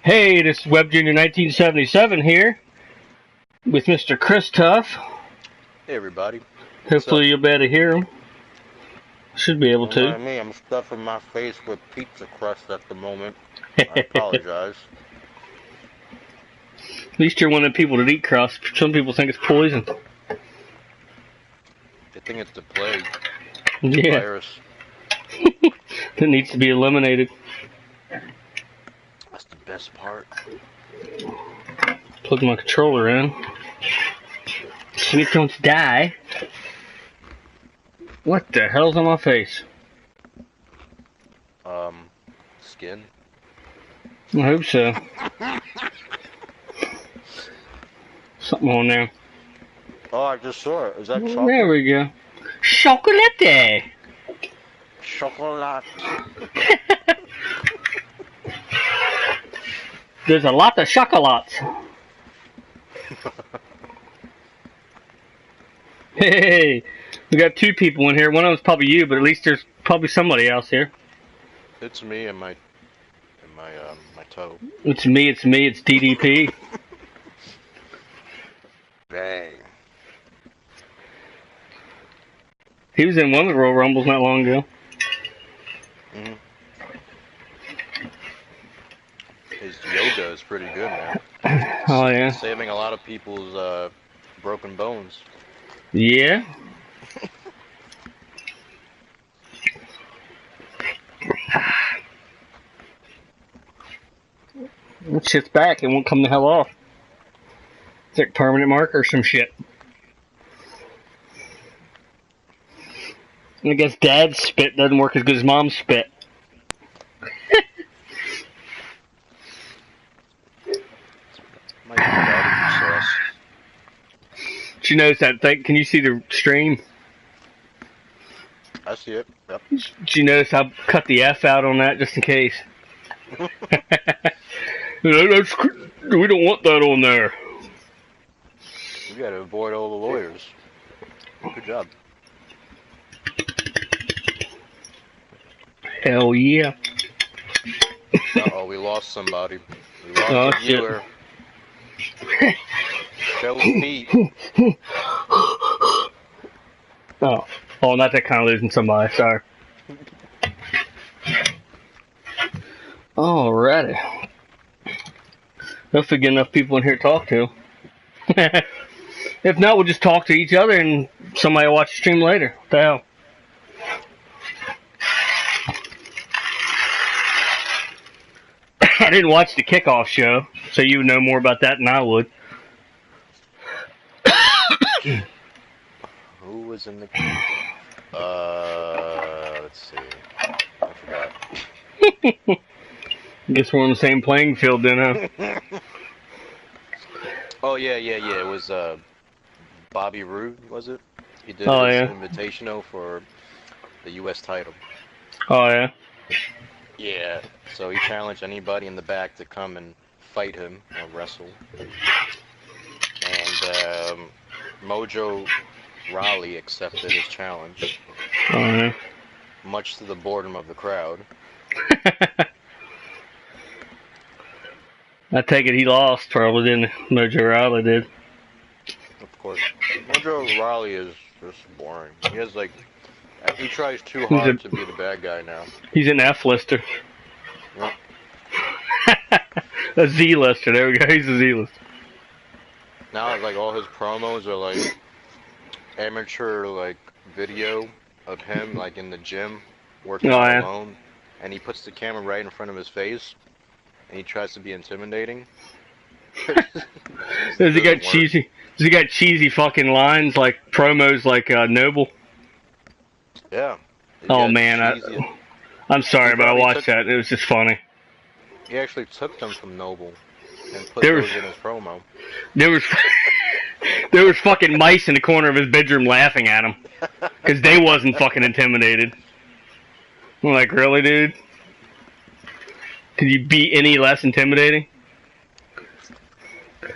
Hey, this is Web Junior 1977 here with Mr. Christuff. Hey everybody. Hopefully you'll be able to hear him. Should be able Don't to. mind me, I'm stuffing my face with pizza crust at the moment. I apologize. At least you're one of the people that eat crust. Some people think it's poison. I think it's the plague. Yeah. Virus. That needs to be eliminated. That's the best part. Plug my controller in. So it don't die. What the hell's on my face? Skin. I hope so. Something on there. Oh, I just saw it. Is that chocolate? There we go. Chocolate! Chocolate. There's a lot of chocolates. Hey, we got two people in here. One of them's probably you, but at least there's probably somebody else here. It's me and my toe. It's me, it's DDP. Bang. He was in one of the Royal Rumbles not long ago. Mhm. His yoga is pretty good, man. Oh yeah. Saving a lot of people's broken bones. Yeah. That shit's back. It won't come the hell off. It's like permanent marker or some shit. I guess Dad's spit doesn't work as good as Mom's spit. Might be barbecue sauce. She knows that thing. Can you see the stream? I see it. Yep. She knows I cut the F out on that just in case. We don't want that on there. You gotta avoid all the lawyers. Good job. Hell yeah. Uh-oh, we lost somebody. We lost Oh, a viewer. Show feet. Oh, not that kind of losing somebody, sorry. Alrighty. Hopefully get enough people in here to talk to. If not, we'll just talk to each other and somebody will watch the stream later. What the hell? I didn't watch the kickoff show, so you would know more about that than I would. Who was in the... let's see. I forgot. Guess we're on the same playing field then, huh? Oh, yeah. It was, Bobby Roode, was it? He did his invitational for the U.S. title. Oh, yeah? Yeah. So he challenged anybody in the back to come and fight him or wrestle. And, Mojo Rawley accepted his challenge. Oh, yeah. Much to the boredom of the crowd. I take it he lost, probably didn't Mojo Rawley did. Of course. Mojo Rawley is just boring. He has like... He tries too hard to be the bad guy now. He's an F-lister. Yep. A Z-lister, there we go, he's a Z-lister. Now, like, all his promos are, like, amateur, like, video of him, like, in the gym, working out alone. And he puts the camera right in front of his face, and he tries to be intimidating. Does he got cheesy fucking lines, like, promos like, Noble? Yeah. Oh, man, I'm sorry, but I watched that, it was just funny. He actually took them from Noble and put those in his promo. There was fucking mice in the corner of his bedroom laughing at him. Because they wasn't fucking intimidated. I'm like, really, dude? Could you be any less intimidating? I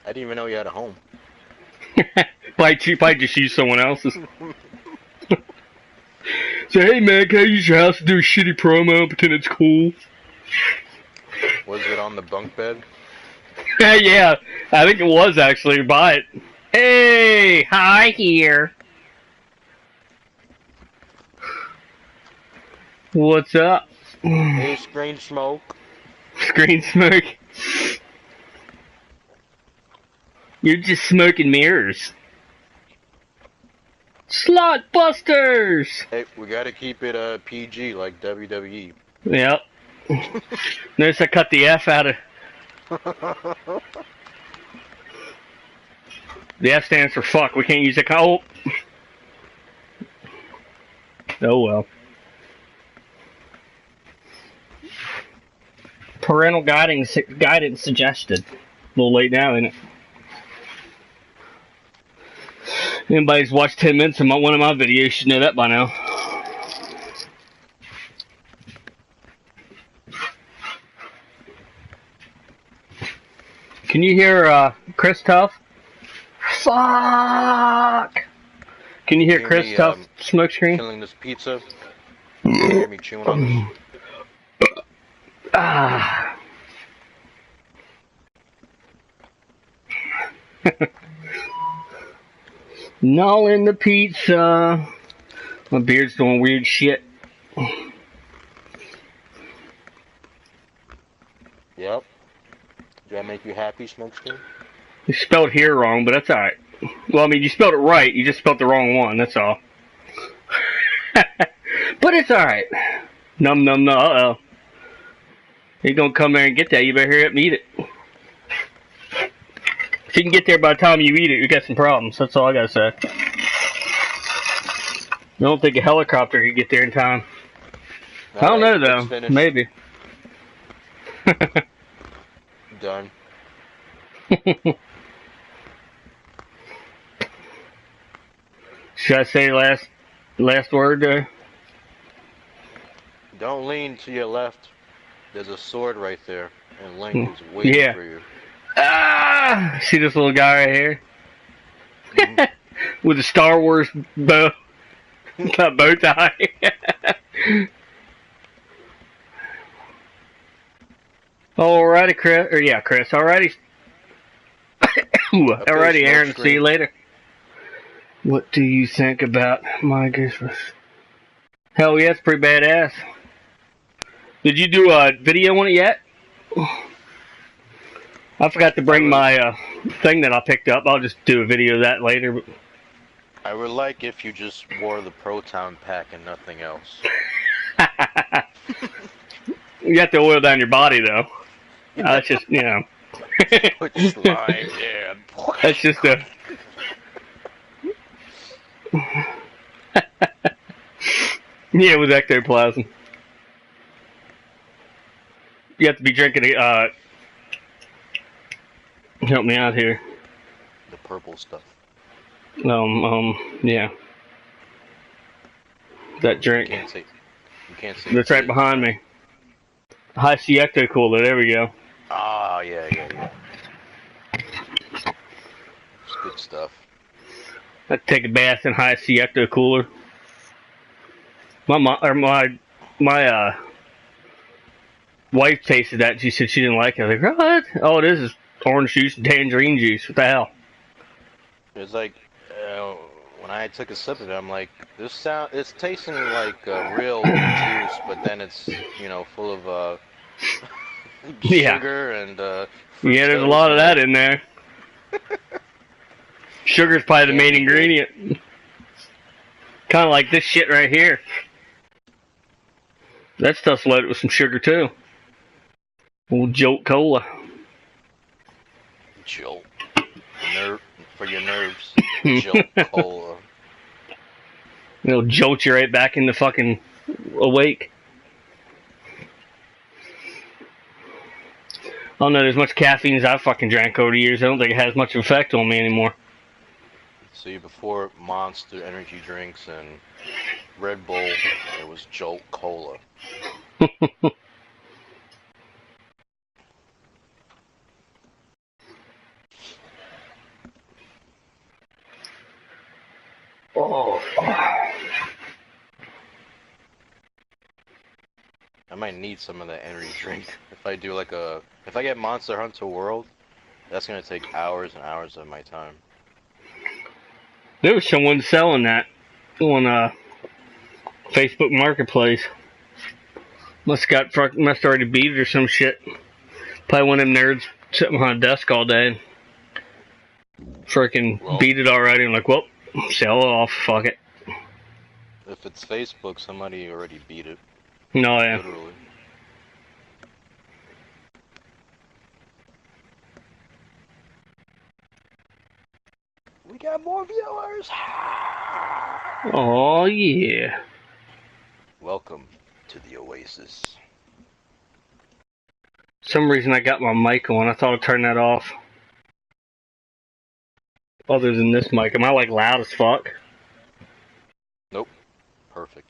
didn't even know you had a home. Probably just use someone else's. Say, hey man, can I use your house to do a shitty promo and pretend it's cool? Was it on the bunk bed? Yeah, I think it was actually, but hey, hi here. What's up? Hey, screen smoke. Screen smoke. You're just smoking mirrors. Slot busters! Hey, we gotta keep it PG like WWE. Yep. Notice I cut the F out of... The F stands for fuck. We can't use it. Oh. Oh well. Parental guidance suggested. A little late now, isn't it? Anybody's watched 10 minutes of one of my videos should know that by now. Can you hear Christuff? Fuck! Can you hear Christuff smoke screen? Killing this pizza. You hear me chewing on this? Ah. Gnawing the pizza. My beard's doing weird shit. Yep. Did that make you happy, Smokescreen? You spelled here wrong, but that's alright. Well, I mean, you spelled it right. You just spelled the wrong one. That's all. But it's alright. Num num num. Uh-oh. You gonna come there and get that, you better hurry up and eat it. If you can get there by the time you eat it, you got some problems. That's all I gotta say. I don't think a helicopter could get there in time. I don't know, though. Maybe. Done. Should I say last word there? Don't lean to your left. There's a sword right there, and Link is waiting for you. Ah! See this little guy right here? With a Star Wars bow tie. Alrighty, Chris. Or yeah, Chris. Alrighty. Alrighty, Aaron. See you later. What do you think about my Christmas? Hell yeah, it's pretty badass. Did you do a video on it yet? I forgot to bring my thing that I picked up. I'll just do a video of that later. But I would like if you just wore the Proton pack and nothing else. You have to oil down your body, though. That's just, you know. Put slime, yeah. That's just a... Yeah, with ectoplasm. You have to be drinking help me out here. The purple stuff. Yeah. That drink. You can't see. That's right behind me. High C Ecto Cooler, there we go. Ah, yeah. It's good stuff. I'd take a bath in High C Ecto Cooler. My wife tasted that and she said she didn't like it. I was like, what? All it is orange juice and tangerine juice. What the hell? It's like, when I took a sip of it, I'm like, it's tasting like real juice, but then it's, full of sugar and yeah, there's a lot of that in there. Sugar's probably the main ingredient. Kind of like this shit right here. That stuff's loaded with some sugar too. Old Jolt Cola. Jolt. For your nerves. Jolt Cola. It'll jolt you right back into fucking awake. I don't know, there's much caffeine as I've fucking drank over the years. I don't think it has much effect on me anymore. See, before Monster energy drinks and Red Bull, it was Jolt Cola. Oh. might need some of that energy drink. If I do like if I get Monster Hunter World, that's gonna take hours and hours of my time. There was someone selling that on Facebook Marketplace. Must already beat it or some shit. Probably one of them nerds sitting behind a desk all day. Freaking beat it already. I'm like, well, sell it off. Fuck it. If it's Facebook, somebody already beat it. No, yeah. Literally. We got more viewers. Oh yeah. Welcome to the Oasis. Some reason I got my mic on. I thought I'd turn that off. Other than this mic, am I like loud as fuck? Nope. Perfect.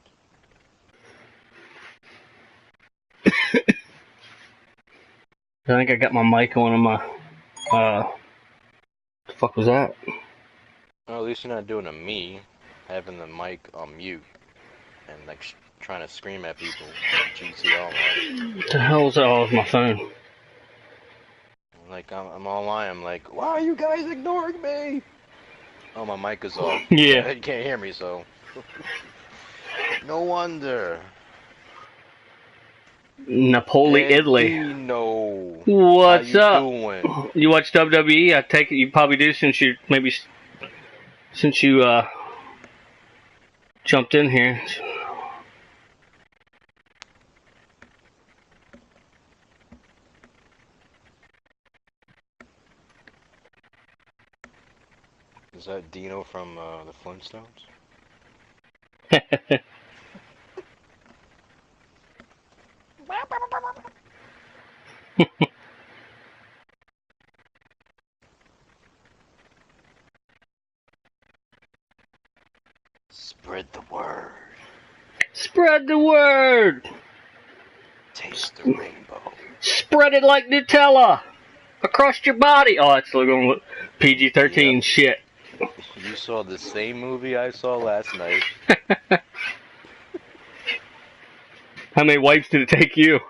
I think I got my mic on my. The fuck was that? Well, at least you're not doing a me, having the mic on mute and like trying to scream at people. GTL. What the hell was that? Oh, it was my phone. Like I'm online. I'm like, why are you guys ignoring me? Oh, my mic is off. Yeah. You can't hear me, so. No wonder. Napoli, Italy. No. What's up? Doing? You watch WWE? I take it you probably do since you jumped in here. Is that Dino from the Flintstones? Spread the word. Spread the word. Taste the rainbow. Spread it like Nutella across your body. Oh, it's still going with PG-13 Yep. shit. You saw the same movie I saw last night. How many wipes did it take you? A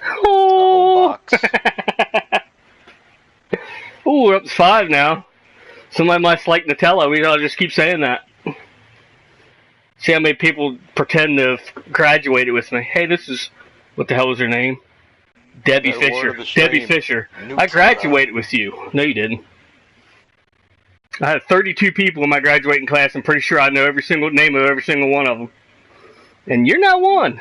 whole box. Ooh, we're up to 5 now. Somebody must like Nutella. We ought to just keep saying that. See how many people pretend to have graduated with me. Hey, this is... What the hell was her name? Debbie Fisher. Debbie Fisher. Nutella. I graduated with you. No, you didn't. I had 32 people in my graduating class. I'm pretty sure I know every single name of every single one of them. And you're not one.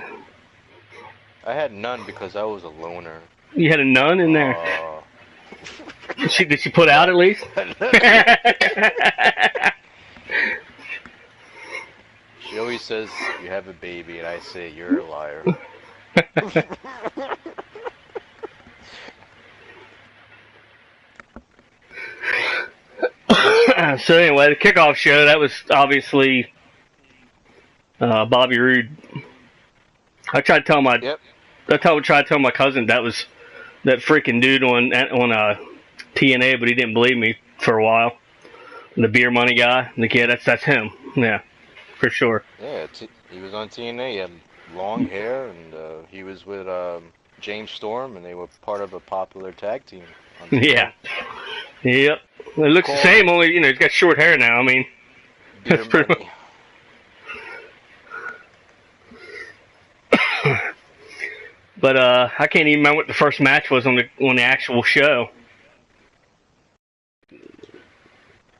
I had none because I was a loner. You had a nun in there. Did she put out at least? She always says you have a baby, and I say you're a liar. So anyway, the kickoff show, that was obviously Bobby Roode. I tried to tell my cousin that was that freaking dude on TNA, but he didn't believe me for a while. The beer money guy, the kid, that's him. Yeah, for sure. Yeah, he was on TNA. He had long hair, and he was with James Storm, and they were part of a popular tag team. Yeah. Yep. It looks the same, only he's got short hair now. I mean, that's pretty much. But I can't even remember what the first match was on the actual show.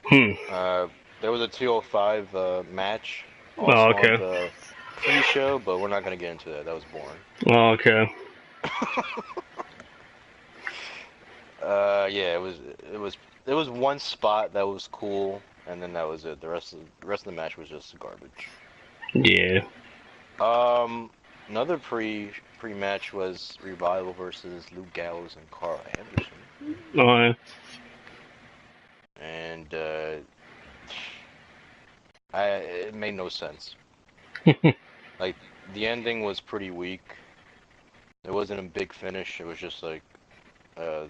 There was a 205 match. Also Oh, okay. On the pre-show, but we're not gonna get into that. That was boring. Oh, okay. Yeah, it was one spot that was cool, and then that was it. The rest of the match was just garbage. Yeah. Another pre-match was Revival versus Luke Gallows and Carl Anderson. Oh, yeah. And it made no sense. Like, the ending was pretty weak. It wasn't a big finish. It was just like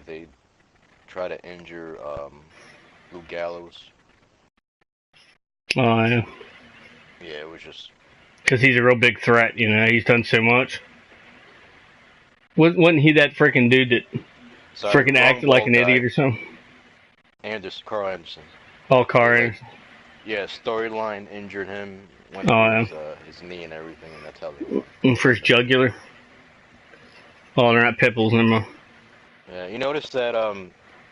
they try to injure Luke Gallows. Oh, yeah. Yeah, it was just... Because he's a real big threat, he's done so much. Wasn't he that freaking dude that Sorry, freaking wrong acted like an bald idiot guy. or something? Carl Anderson. Oh, He was Carr. like, yeah, storyline injured him, went Oh, through yeah. his knee and everything, and that's how they won. And for his jugular. Oh, they're not pipples anymore. Yeah, you notice that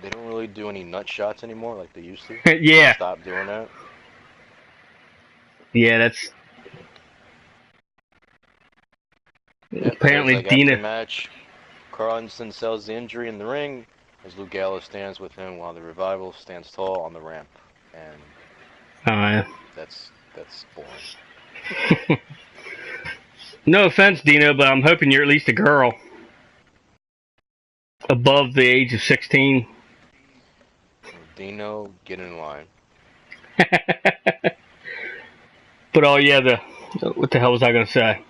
they don't really do any nut shots anymore like they used to. They Yeah. stopped doing that. Yeah, that's Yep, there's apparently like after the Dina. match, Carl Anderson sells the injury in the ring as Luke Gallows stands with him while the Revival stands tall on the ramp, and Oh, yeah. that's boring. No offense, Dino, but I'm hoping you're at least a girl. Above the age of 16. Dino, get in line. But oh yeah, what the hell was I gonna say?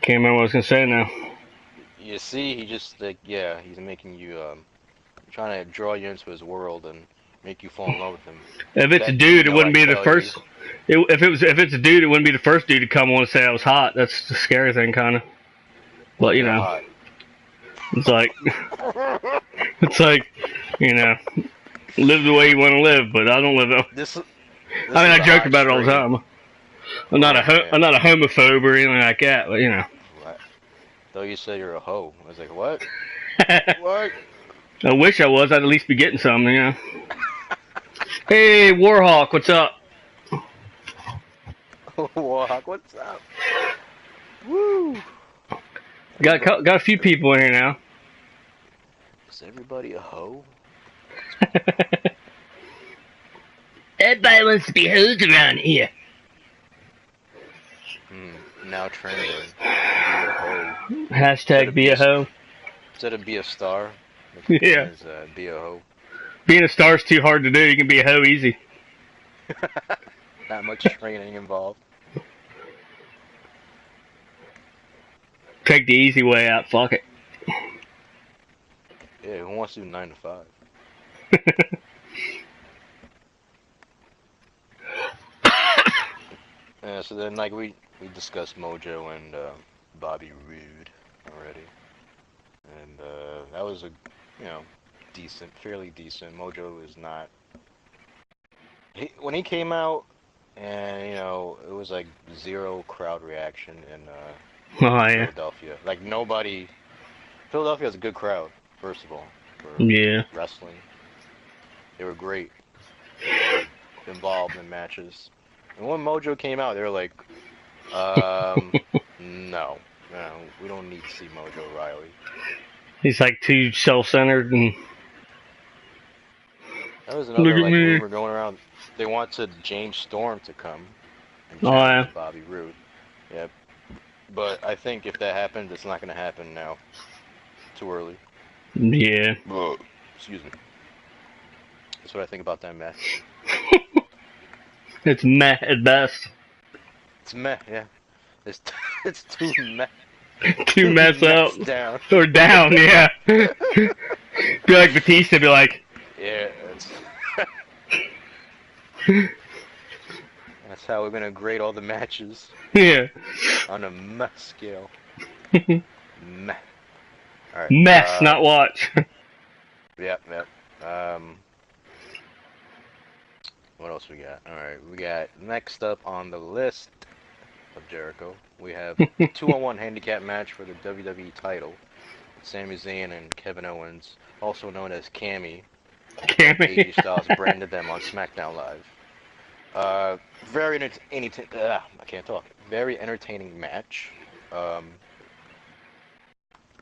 Can't remember what I was gonna say now. You see, he just like yeah, he's making you trying to draw you into his world and make you fall in love with him. If it's a That dude, it Dino, I wouldn't be the tell you, first. If it's a dude, it wouldn't be the first dude to come on and say I was hot. That's the scary thing, kind of. But you you're know, hot. it's like it's like live the way you want to live. But I don't live it. This I mean, is I a joke hot about it all the stream. time. I'm not Man. I'm not a homophobe or anything like that. But What? Though you said you're a hoe. I was like, what? What? I wish I was. I'd at least be getting something. Hey, Warhawk, what's up? Walk, what's up? Woo! Got a few people in here now. Is everybody a hoe? Everybody wants to be hoes around here. Now trending. Be a hoe. Hashtag be a hoe. Instead of be a star. Yeah. Is, be a hoe. Being a star's too hard to do. You can be a hoe easy. Not much training involved. Take the easy way out. Fuck it. Yeah, who wants to do 9 to 5? Yeah, so then like we discussed Mojo and Bobby Roode already, and that was a fairly decent. Mojo is not. When he came out, and it was like zero crowd reaction in Oh yeah. Philadelphia. Like nobody. Philadelphia has a good crowd, first of all, for Yeah. wrestling. They were great. They were involved in matches. And when Mojo came out, they were like, no, we don't need to see Mojo Riley. He's like too self-centered and. That was another like rumor going around. They wanted James Storm to come and challenge Bobby Roode. Yep. But I think if that happened, it's not going to happen now. Too early. Yeah. Excuse me. That's what I think about that match. It's meh at best. It's meh, yeah. It's too meh. Too mess up. Down. Or down, yeah. Be like Batista, be like. Yeah, that's how we're gonna grade all the matches. Yeah. On a meh scale. Meh. Alright. Mess, not watch. Yep. What else we got? Alright, we got next up on the list of Jericho. We have 2-on-1 handicap match for the WWE title. Sami Zayn and Kevin Owens, also known as Cammy. AJ Styles branded them on SmackDown Live. Very entertaining match.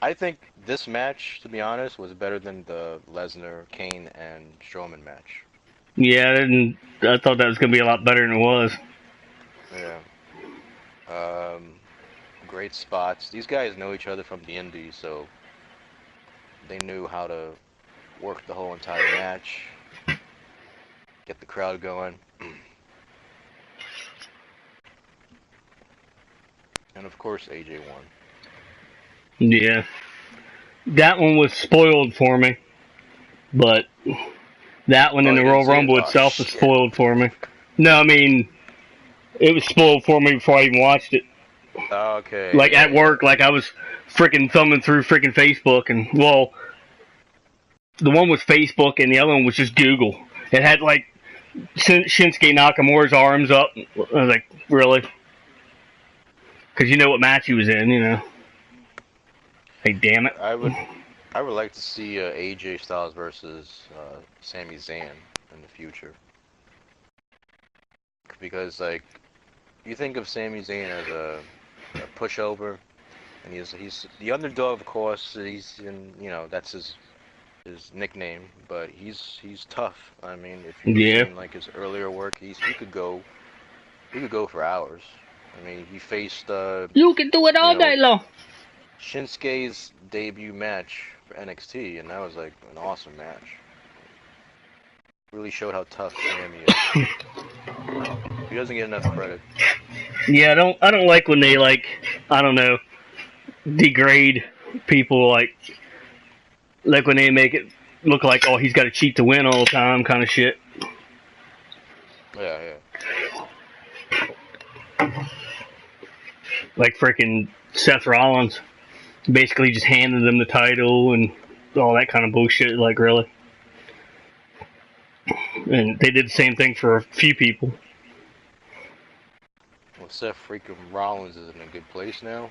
I think this match, to be honest, was better than the Lesnar, Kane, and Strowman match. Yeah, I thought that was gonna be a lot better than it was. Yeah. Great spots. These guys know each other from the Indies, so they knew how to work the whole entire match, get the crowd going. And of course, AJ won. Yeah. That one was spoiled for me. But that one in the Royal Rumble itself was spoiled for me. No, I mean, it was spoiled for me before I even watched it. Okay. Like at work, like I was freaking thumbing through freaking Facebook, and well, the one was Facebook, and the other one was just Google. It had like Shinsuke Nakamura's arms up. I was like, really? Because you know what match he was in, you know. Hey, damn it. I would like to see AJ Styles versus Sami Zayn in the future. Because like you think of Sami Zayn as a pushover, and he's the underdog, of course. He's in, you know, that's his nickname, but he's tough. I mean, if you've seen like his earlier work, he could go for hours. I mean, he faced you can do it all day long. Shinsuke's debut match for NXT, and that was like an awesome match. Really showed how tough Sammy is. He doesn't get enough credit. Yeah, I don't like when they like, I don't know, degrade people, like when they make it look like, oh, he's got to cheat to win all the time, kind of shit. Yeah. Like freaking Seth Rollins, basically just handed them the title and all that kind of bullshit. Like, really? And they did the same thing for a few people. Well, Seth freaking Rollins is in a good place now.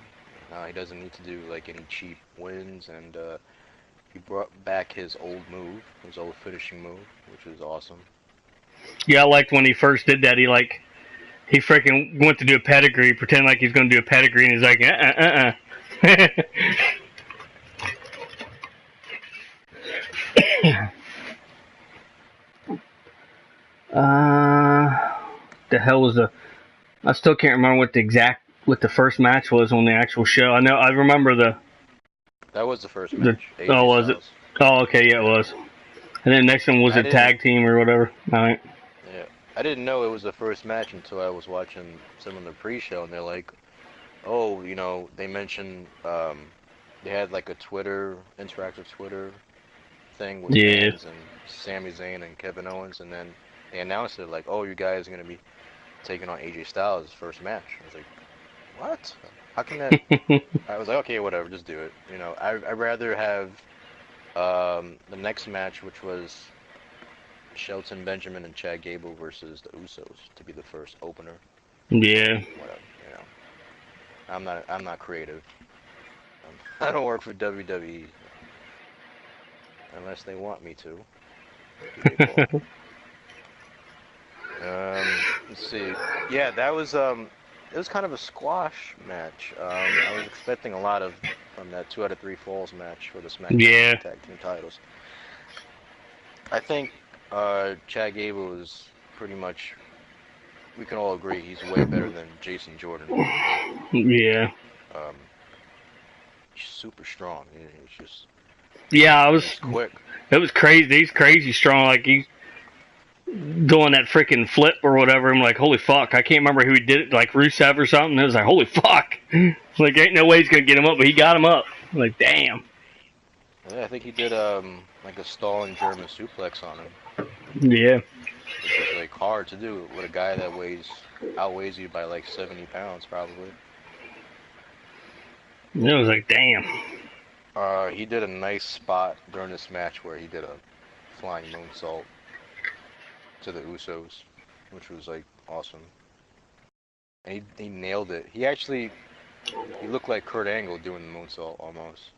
He doesn't need to do like any cheap wins, and he brought back his old move, his old finishing move, which was awesome. Yeah, I liked when he first did that. He freaking went to do a pedigree, pretend like he's going to do a pedigree, and he's like, the hell was I still can't remember what the first match was on the actual show. I remember that was the first match. Oh, was it? Oh, okay, yeah, it was. And then the next one was a tag team or whatever. All right. Yeah, I didn't know it was the first match until I was watching some of the pre-show, and they're like, oh, you know, they mentioned they had like a interactive Twitter thing with fans and Sami Zayn and Kevin Owens, and then they announced it like, oh, you guys are gonna be taking on AJ Styles' first match. I was like, what? How can that? I was like, okay, whatever, just do it. You know, I'd rather have the next match, which was Shelton Benjamin and Chad Gable versus the Usos, to be the first opener. Yeah. Whatever, you know. I'm not creative. I don't work for WWE unless they want me to. Let's see. Yeah, that was it was kind of a squash match. I was expecting a lot from that 2 out of 3 falls match for the SmackDown Tag Team titles. I think Chad Gable is pretty much, we can all agree, he's way better than Jason Jordan. Yeah. He's super strong. He's just he's quick. It was crazy. He's crazy strong. Like, he's doing that freaking flip or whatever. I'm like, holy fuck. I can't remember who he did it, like Rusev or something. It was like, holy fuck. Like, ain't no way he's going to get him up, but he got him up. Like, damn. Yeah, I think he did like a stalling German suplex on him. Yeah. Which is like hard to do with a guy that outweighs you by like 70 pounds probably. It was like, damn. He did a nice spot during this match where he did a flying moonsault to the Usos, which was like awesome. And he nailed it. He looked like Kurt Angle doing the moonsault almost.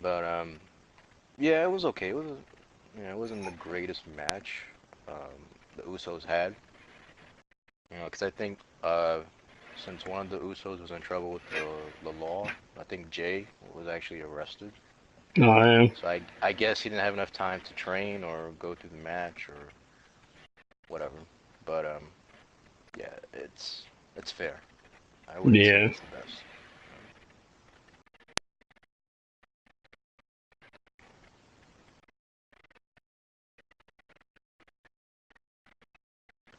But yeah, it was okay. It wasn't the greatest match the Usos had. You know, because I think since one of the Usos was in trouble with the law, I think Jay was actually arrested. Oh, yeah. So I guess he didn't have enough time to train or go through the match or whatever. But yeah, it's fair. I wouldn't say it's the best.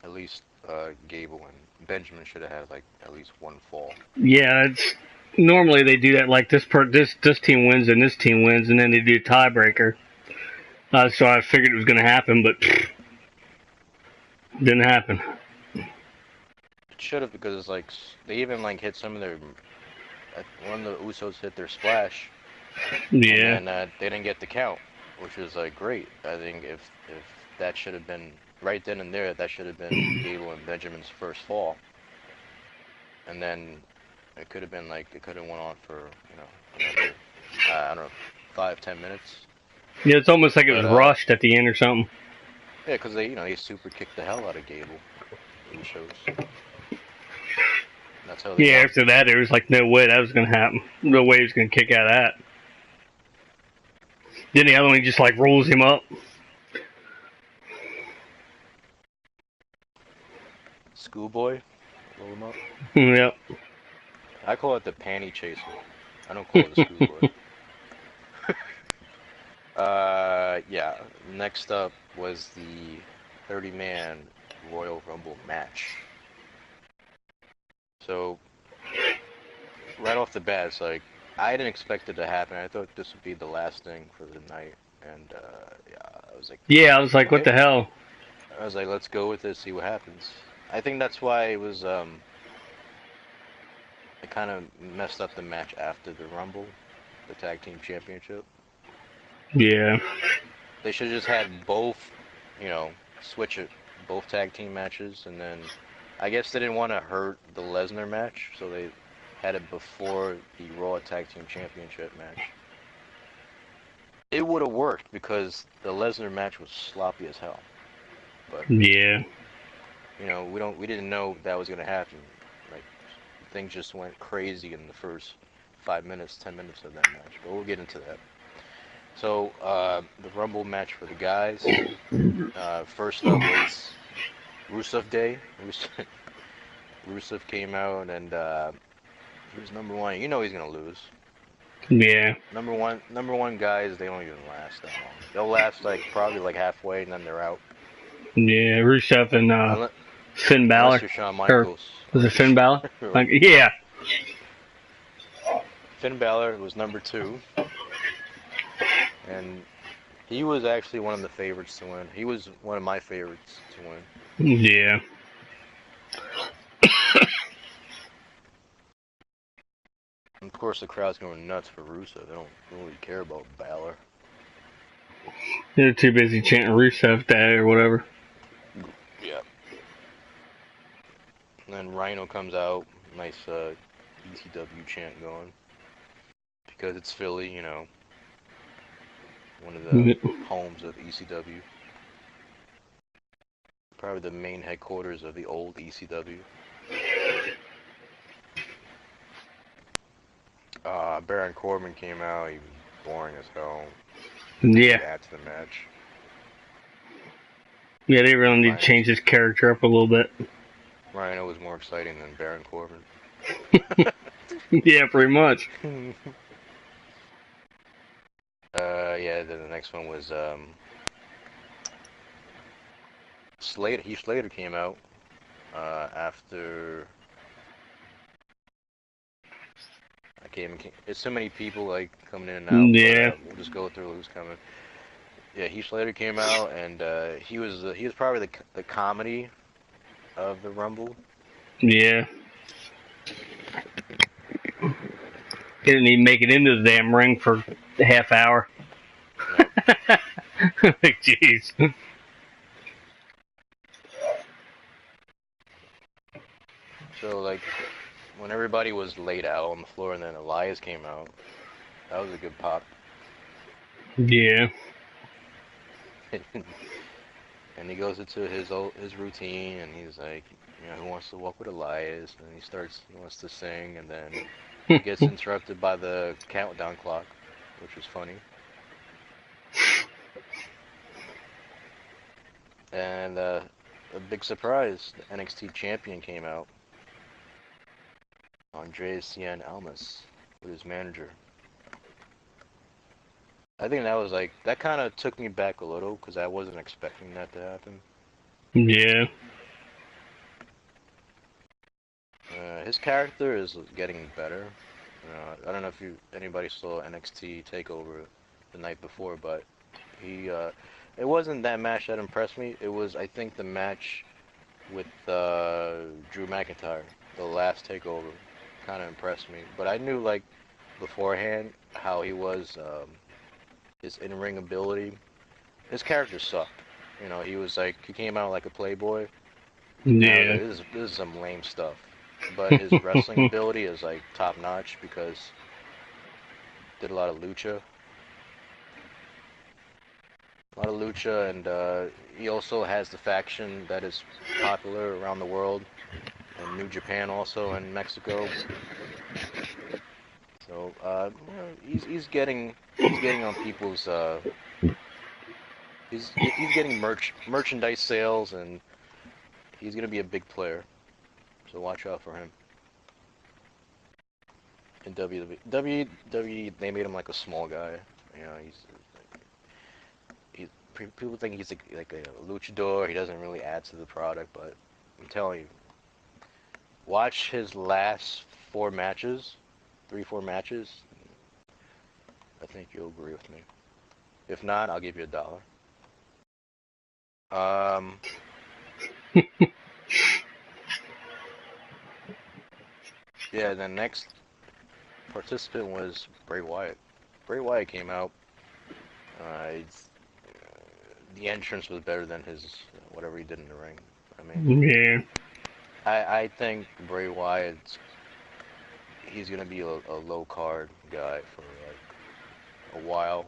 At least Gable and Benjamin should have had like at least one fall. Yeah, normally they do that. Like this team wins and this team wins, and then they do a tiebreaker. So I figured it was going to happen, but didn't happen. should have, because it's like they even like hit some of their one of the Usos hit their splash, and Yeah. then they didn't get the count, which was like great. I think if that should have been right then and there, that should have been Gable and Benjamin's first fall, and then it could have been like it could have went on for another I don't know 5-10 minutes. Yeah, it's almost like it was But rushed at the end or something. yeah, because they super kicked the hell out of Gable, the Usos. That's how they Yeah, won. after that, there was like no way that was gonna happen. No way he was gonna kick out of that. Then the other one, he just like rolls him up. Schoolboy, roll him up. Yep. I call it the panty chaser. I don't call it the schoolboy. Yeah. Next up was the 30-man Royal Rumble match. So, right off the bat, it's like I didn't expect it to happen. I thought this would be the last thing for the night, and yeah, I was like, Yeah, I was like, what okay. the hell? I was like, let's go with it, see what happens. I think that's why it was it kind of messed up the match after the Rumble, the tag team championship. Yeah. They should have just had both, switch it, both tag team matches, and then I guess they didn't want to hurt the Lesnar match, so they had it before the Raw Tag Team Championship match. It would have worked because the Lesnar match was sloppy as hell, but Yeah. we didn't know that was gonna happen. Like things just went crazy in the first 5 minutes, 10 minutes of that match, but we'll get into that. So the Rumble match for the guys. First up was Rusev Day. Rusev came out and he was number one. You know he's gonna lose. Yeah. Number one guys, they don't even last that long. They'll last like probably like halfway and then they're out. Yeah. Rusev and Unless, Finn unless Balor. you're Shawn Or Michaels. was it Finn Balor? Like, yeah. Finn Balor was number two, and he was actually one of the favorites to win. He was one of my favorites to win. Yeah. And of course, the crowd's going nuts for Rusev. They don't really care about Balor. They're too busy chanting Rusev Day or whatever. Yeah. And then Rhino comes out, nice ECW chant going. Because it's Philly, one of the homes of ECW. Probably the main headquarters of the old ECW. Baron Corbin came out, he was boring as hell. Yeah. Add to the match. Yeah, they really need to change his character up a little bit. Rhino was more exciting than Baron Corbin. Yeah, pretty much. Yeah, then the next one was Slater. Heath Slater came out after I can't even. It's so many people like coming in and out. Yeah. But, we'll just go through who's coming. Yeah, Heath Slater came out and he was probably the comedy of the Rumble. Yeah. He didn't even make it into the damn ring for a half hour. Yep. Jeez. So like when everybody was laid out on the floor and then Elias came out, that was a good pop. Yeah. And he goes into his routine and he's like, who wants to walk with Elias? And he wants to sing, and then he gets interrupted by the countdown clock, which was funny. And a big surprise, the NXT champion came out, Andreas Cien Almas, with his manager. I think that kind of took me back a little because I wasn't expecting that to happen. Yeah. His character is getting better. I don't know if anybody saw NXT Takeover the night before, but it wasn't that match that impressed me. It was, I think, the match with Drew McIntyre. The last takeover kind of impressed me, but I knew like beforehand how he was, his in-ring ability. His character sucked. You know, he was like he came out like a playboy. And I was Yeah. like, this is some lame stuff. But his wrestling ability is like top notch because did a lot of lucha, and he also has the faction that is popular around the world, in New Japan also, and Mexico. So he's getting on people's he's getting merchandise sales, and he's gonna be a big player. So watch out for him. In WWE, they made him like a small guy. You know, people think he's like a luchador. He doesn't really add to the product, but I'm telling you, watch his last 4 matches, 3, 4 matches. I think you'll agree with me. If not, I'll give you $1. Um, yeah. The next participant was Bray Wyatt. Bray Wyatt came out. The entrance was better than his whatever he did in the ring. I mean, Yeah. I think Bray Wyatt, he's gonna be a low card guy for like a while.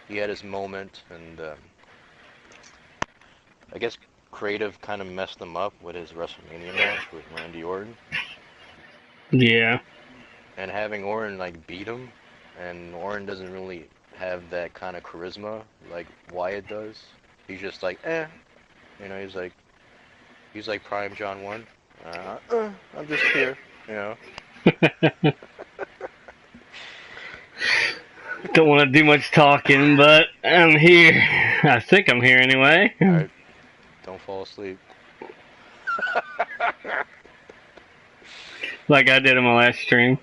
He had his moment, and I guess creative kind of messed him up with his WrestleMania match with Randy Orton, Yeah. and having Orton like beat him, and Orton doesn't really have that kind of charisma like Wyatt does. He's just like, you know, he's like Prime John 1. I'm just here, you know. Don't want to do much talking, but I'm here. I think I'm here anyway. All right, don't fall asleep. Like I did in my last stream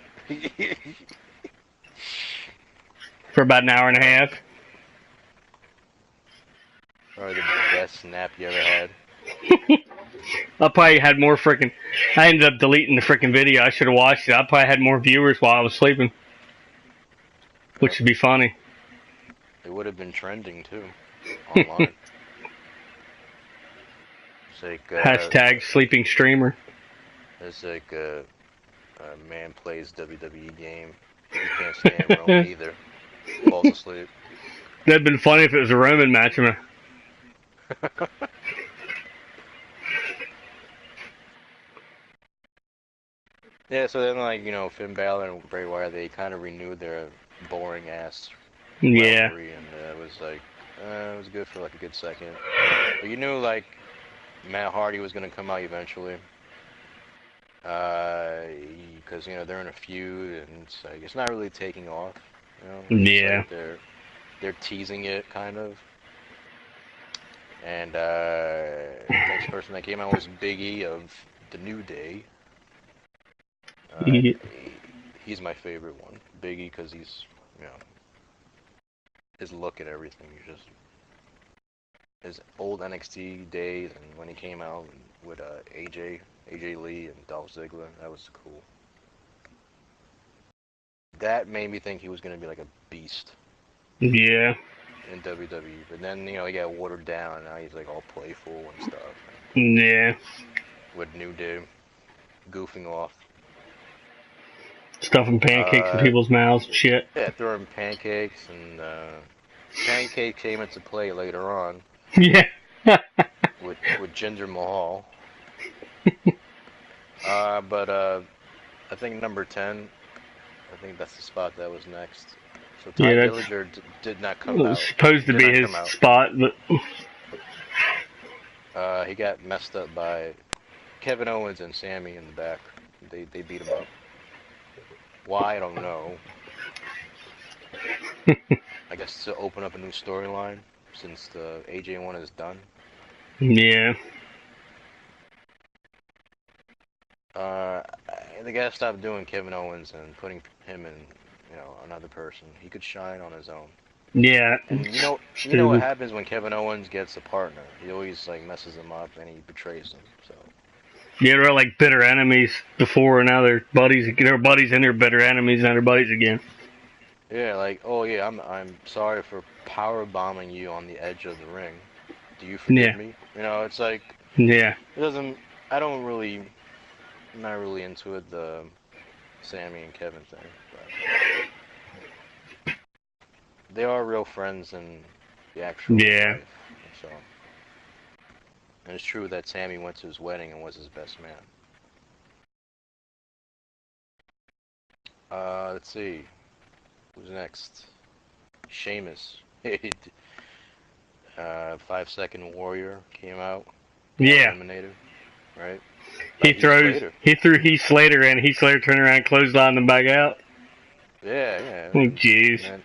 for about an hour and a half. Probably the best nap you ever had. I probably had more freaking. I ended up deleting the freaking video. I should have watched it. I probably had more viewers while I was sleeping, which would be funny. It would have been trending too, online. It's like Hashtag sleeping streamer. it's like a man plays WWE game. He can't stand Roman either. Falls asleep. That'd been funny if it was a Roman match. Yeah, so then like, you know, Finn Balor and Bray Wyatt, they kind of renewed their boring ass Yeah. rivalry, and it was like it was good for like a good second. But you knew like Matt Hardy was gonna come out eventually, because you know they're in a feud, and it's like it's not really taking off. You know, it's just Yeah. like they're teasing it kind of. And next person that came out was Big E of the New Day. Yeah. He's my favorite one, Big E, because he's, you know, his look and everything. He's just his old NXT days, and when he came out with AJ Lee and Dolph Ziggler, that was cool. That made me think he was gonna be like a beast Yeah. in WWE, but then you know he got watered down, and now he's like all playful and stuff. Yeah. With New Day goofing off. Stuffing pancakes in people's mouths and shit. Yeah, throwing pancakes, and pancake came into play later on Yeah. with Jinder Mahal. But I think number 10, I think that's the spot that was next. So Ty Yeah, Dillinger did not it come was out. supposed to Did be not his come out. spot, but He got messed up by Kevin Owens and Sammy in the back. They beat him up. Why, I don't know. I guess to open up a new storyline since the AJ one is done. yeah. They gotta stop doing Kevin Owens and putting him in, you know, another person. He could shine on his own. Yeah. And you know what happens when Kevin Owens gets a partner? He always like messes him up and he betrays him. So Yeah, they're like bitter enemies before, and now they're buddies. They're buddies, and they're bitter enemies, and they're buddies again. yeah, like oh yeah, I'm sorry for power bombing you on the edge of the ring. Do you forgive Yeah. me? You know, it's like Yeah. it doesn't. I don't really. I'm not really into it. The Sammy and Kevin thing, but they are real friends in the actual Yeah. life. So, and it's true that Sammy went to his wedding and was his best man. Let's see. Who's next? Sheamus. 5 Second Warrior came out, got Yeah. eliminated, right? By He Heath throws. Slater. He threw Heath Slater, and Heath Slater turned around, and clotheslined him back out. Yeah, yeah. Oh, jeez.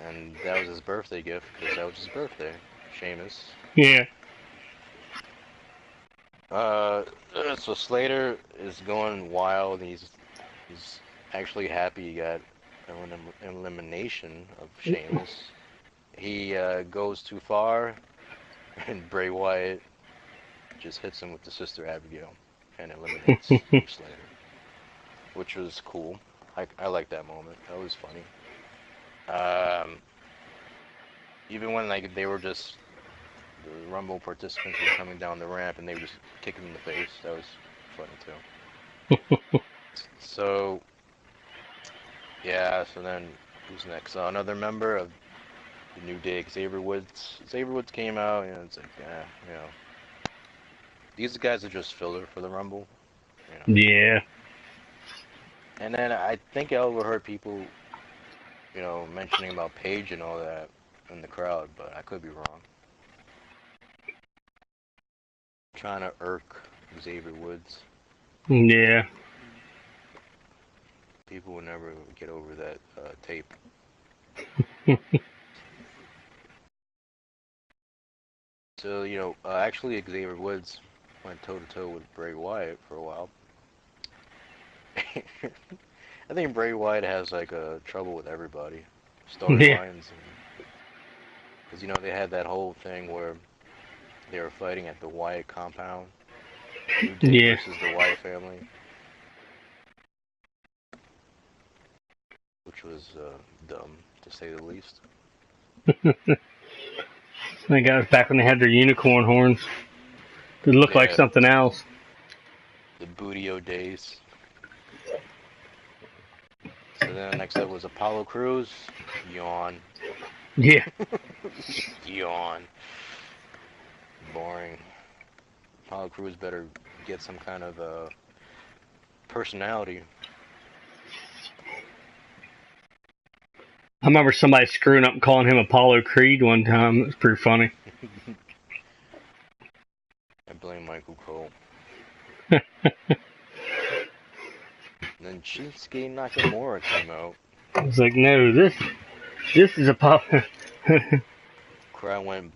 And that was his birthday gift because that was his birthday. Sheamus. Yeah. Uh, so Slater is going wild. He's actually happy he got an elimination of Sheamus. He goes too far, and Bray Wyatt just hits him with the Sister Abigail and eliminates Slater, which was cool. I like that moment. That was funny. Even when like they were just the Rumble participants were coming down the ramp and they were just kicking him in the face. That was funny too. So yeah. So then who's next? Another member of the New Day, Xavier Woods. Xavier Woods came out, and it's like, you know, these guys are just filler for the Rumble. You know. Yeah. And then I think I overheard people, you know, mentioning about Paige and all that in the crowd, but I could be wrong. Trying to irk Xavier Woods. Yeah. People will never get over that tape. So, you know, actually Xavier Woods went toe-to-toe with Bray Wyatt for a while. I think Bray Wyatt has, like, trouble with everybody. Yeah. Storylines. Because, you know, they had that whole thing where they were fighting at the Wyatt compound. New Day Yeah. versus the Wyatt family. Which was dumb, to say the least. I guys back when they had their unicorn horns. It looked like Yeah, something else. the Bootio days. So then next up was Apollo Crews. Yawn. Yeah. Yawn. Boring. Apollo Crews better get some kind of personality. I remember somebody screwing up and calling him Apollo Creed one time. It was pretty funny. I blame Michael Cole. And then Shinsuke Nakamura came out. I was like, no, this is Apollo. Crowd went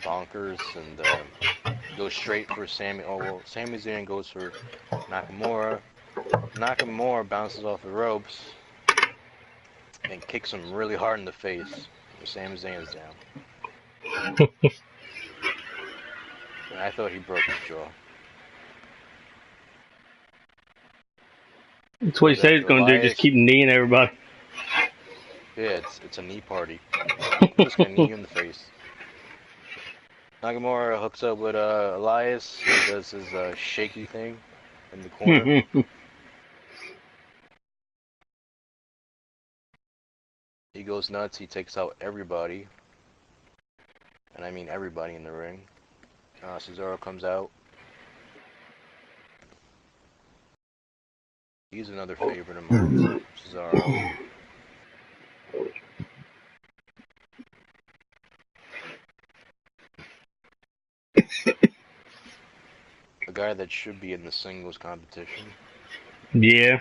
bonkers and goes straight for Sammy. Oh well, Sami Zayn goes for Nakamura. Nakamura bounces off the ropes and kicks him really hard in the face. Sami Zayn is down. I thought he broke his jaw. That's what he said he's going to do, just keep kneeing everybody. Yeah, it's a knee party. Just gonna knee you in the face. Nakamura hooks up with Elias. He does his shaky thing in the corner. He goes nuts. He takes out everybody. And I mean everybody in the ring. Cesaro comes out. He's another favorite of mine, Cesaro. A guy that should be in the singles competition. Yeah.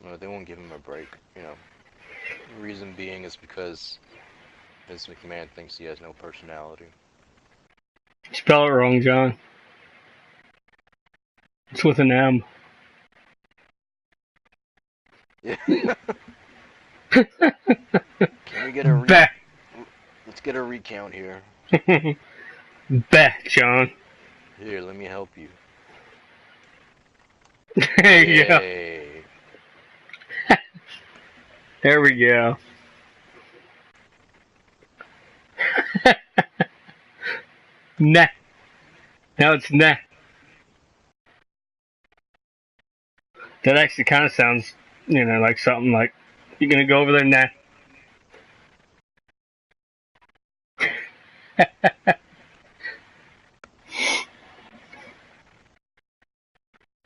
No, they won't give him a break, you know. The reason being is because Vince McMahon thinks he has no personality. Spell it wrong, John. It's with an M. Yeah. Can we get a Bet. let's get a recount here. Bet, John. Here, let me help you. There you go. Yay. There we go. Nah. Now it's nah. That actually kind of sounds, like something like, you're gonna go over there, nah.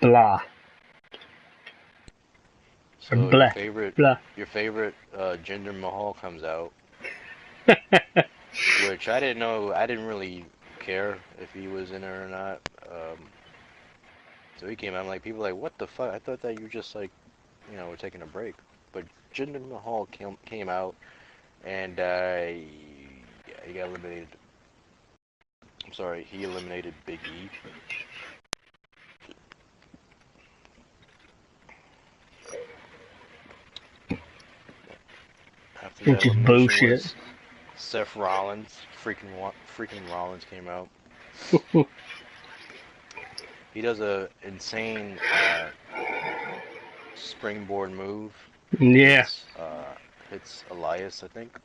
Blah. Or So blah. Blah. your favorite Jinder Mahal comes out, which I didn't know. I didn't really care if he was in it or not. So he came out. I'm like, people are like, what the fuck? I thought that you just like, were taking a break. But Jinder Mahal came out, and he got eliminated. I'm sorry, he eliminated Big E. After that Which is elimination bullshit. was Seth Rollins. Freaking Rollins came out. He does a insane springboard move. Yeah. Hits Elias, I think.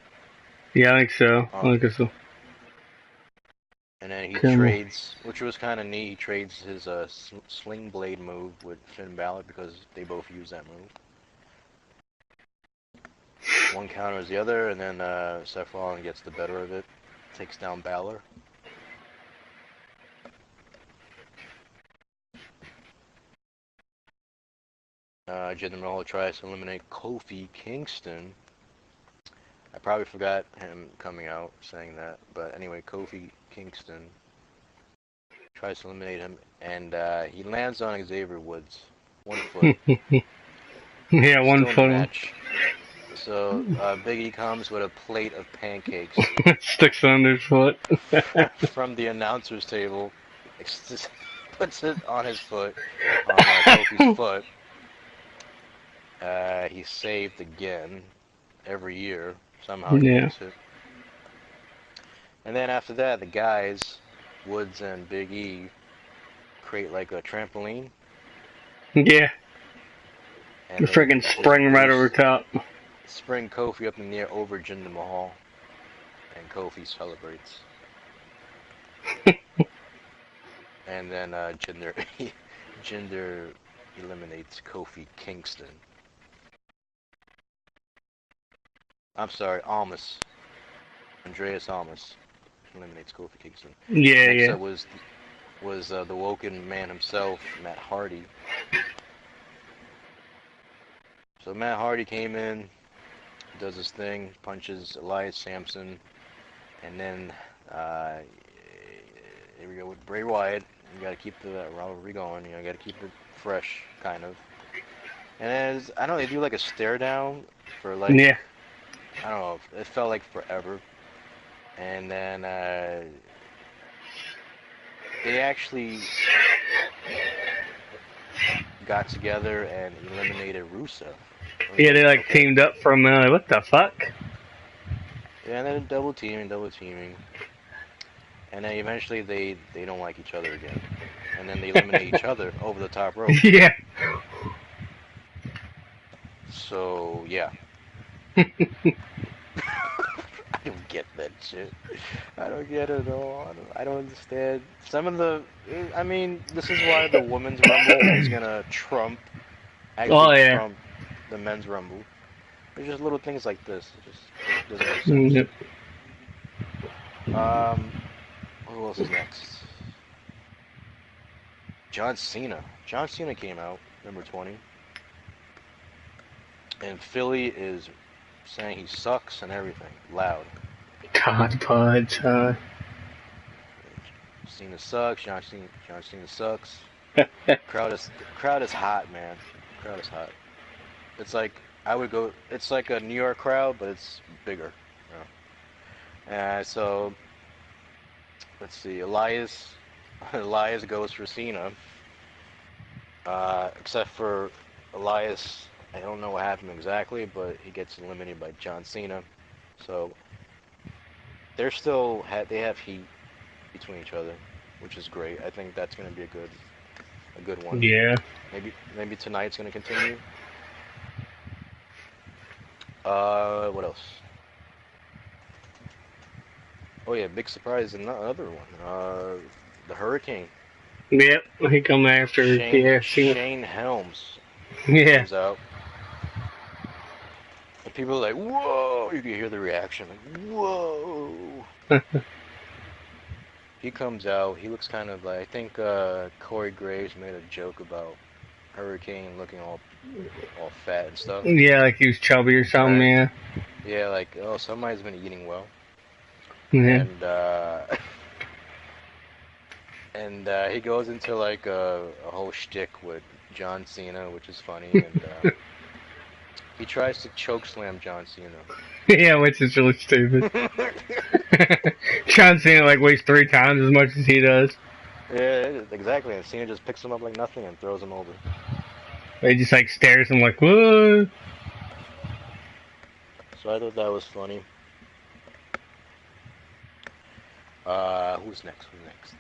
Yeah, I think so. Uh, I think so. and then he Camel. trades, which was kind of neat. He trades his sling blade move with Finn Balor because they both use that move. One counters the other, and then Seth Rollins gets the better of it, takes down Balor. Jinder Mahal tries to eliminate Kofi Kingston. I probably forgot him coming out saying that, but anyway, Kofi Kingston tries to eliminate him, and he lands on Xavier Woods, 1 foot. Yeah, one Still in the foot. match. So Big E comes with a plate of pancakes Sticks under his foot. from the announcer's table, puts it on his foot, on Kofi's foot. He's saved again every year. Somehow he Yeah. makes it. And then after that, the guys, Woods and Big E, create like a trampoline. Yeah. And The they freaking just spring right over top. spring Kofi up in the air over Jinder Mahal. And Kofi celebrates. And then Jinder eliminates Kofi Kingston. I'm sorry, Almas. Andreas Almas eliminates Kofi Kingston. Yeah, Next yeah. up was the Woken man himself, Matt Hardy. So Matt Hardy came in, does his thing, punches Elias Sampson, and then here we go with Bray Wyatt. You got to keep the rivalry going. You got to keep it fresh, kind of. And I don't know, they do like a stare down for like, Yeah. I don't know, it felt like forever. And then they actually got together and eliminated Rusev. Yeah, they like teamed up from, what the fuck? Yeah, and then double teaming. And then eventually they don't like each other again. And then they eliminate each other over the top rope. Yeah. So, yeah. I don't get that shit. I don't get it at all. I don't understand. Some of the... I mean, this is why the women's rumble is gonna Oh, yeah. trump the men's rumble. There's just little things like this. It just doesn't make sense. Who else is next? John Cena. John Cena came out, number 20. And Philly is saying he sucks and everything, loud. Todd Podge, Cena sucks. John Cena sucks. Crowd is hot, man. Crowd is hot. It's like I would go. It's like a New York crowd, but it's bigger. So let's see. Elias goes for Cena. Except for Elias I don't know what happened exactly, but he gets eliminated by John Cena. So they're still they have heat between each other, which is great. I think that's gonna be a good one. Yeah. Maybe tonight's gonna continue. What else? Oh yeah, big surprise, another one. The Hurricane. Yep. He come after. Yeah. Cena. Shane Helms Yeah. comes out. And people are like, whoa! You can hear the reaction, like, whoa! He comes out. He looks kind of like, I think Corey Graves made a joke about Hurricane looking all fat and stuff. Yeah, like he was chubby or something. Right? Yeah. Yeah, like, oh, somebody's been eating well. Yeah. And he goes into like a whole shtick with John Cena, which is funny, and he tries to choke slam John Cena. Yeah, which is really stupid. John Cena like weighs 3 times as much as he does. Yeah, exactly. And Cena just picks him up like nothing and throws him over. He just like stares at him like, what? So I thought that was funny. Who's next? Who's next?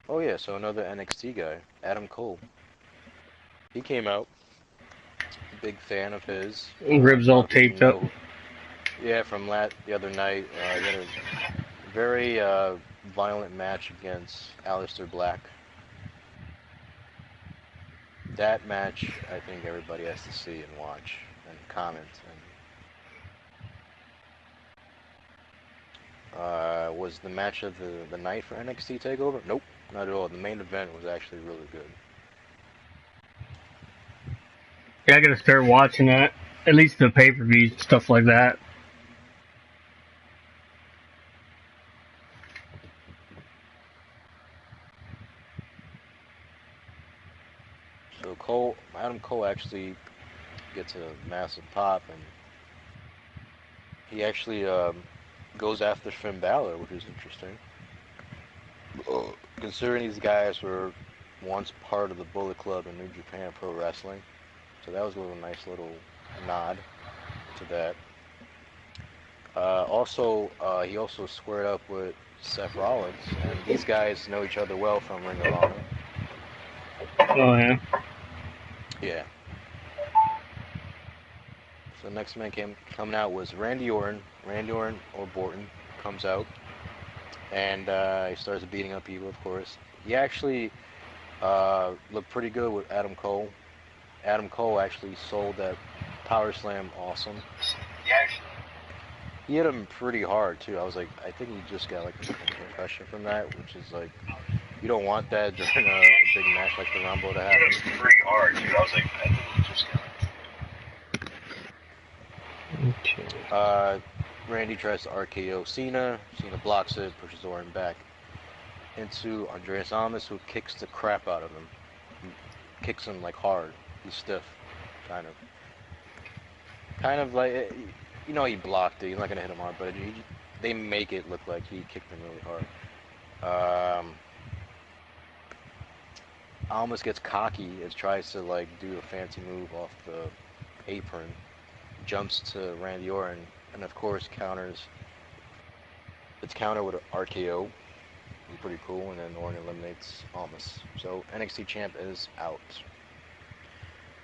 Oh yeah, so another NXT guy, Adam Cole. He came out. Big fan of his. Ribs A all lot of people taped up. know. Yeah, from the other night, he had a very violent match against Aleister Black. That match, I think everybody has to see and watch and comment. And was the match of the night for NXT Takeover? Nope, not at all. The main event was actually really good. Yeah, I gotta start watching that. At least the pay-per-views and stuff like that. So Adam Cole actually gets a massive pop, and he actually goes after Finn Balor, which is interesting. Considering these guys were once part of the Bullet Club in New Japan Pro Wrestling, so that was a nice little nod to that. He also squared up with Seth Rollins, and these guys know each other well from Ring of Honor. Oh yeah. Yeah. So the next man coming out was Randy Orton. Randy Orton or Borton comes out, and he starts beating up people, of course. He actually looked pretty good with Adam Cole. Adam Cole actually sold that Power Slam awesome. He hit him pretty hard too. I was like, I think he just got like a concussion from that, which is like, you don't want that during a big match like the Rumble to happen. He hit him pretty hard too. I was like, I think he just got. Randy tries to RKO Cena. Cena blocks it, pushes Orton back into Andreas Almas, who kicks the crap out of him. He kicks him like hard. He's stiff, kind of like, you know, he blocked it. He's not gonna hit him hard, but they make it look like he kicked him really hard. Almas gets cocky and tries to like do a fancy move off the apron, jumps to Randy Orton, and of course counters. It's countered with an RKO. It's pretty cool, and then Orton eliminates Almas. So NXT champ is out.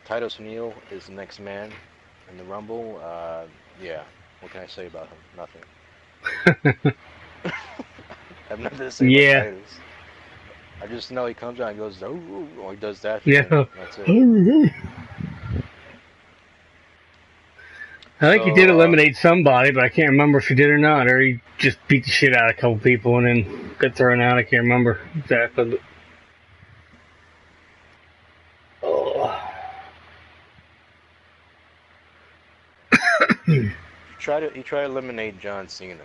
Titus O'Neil is the next man in the Rumble. Yeah, what can I say about him? Nothing. I have nothing to say about Titus. I just know he comes out and goes, oh, or he does that. Yeah. That's it. I think he did eliminate somebody, but I can't remember if he did or not, or he just beat the shit out of a couple people and then got thrown out. I can't remember exactly. But... Oh. He tried to eliminate John Cena.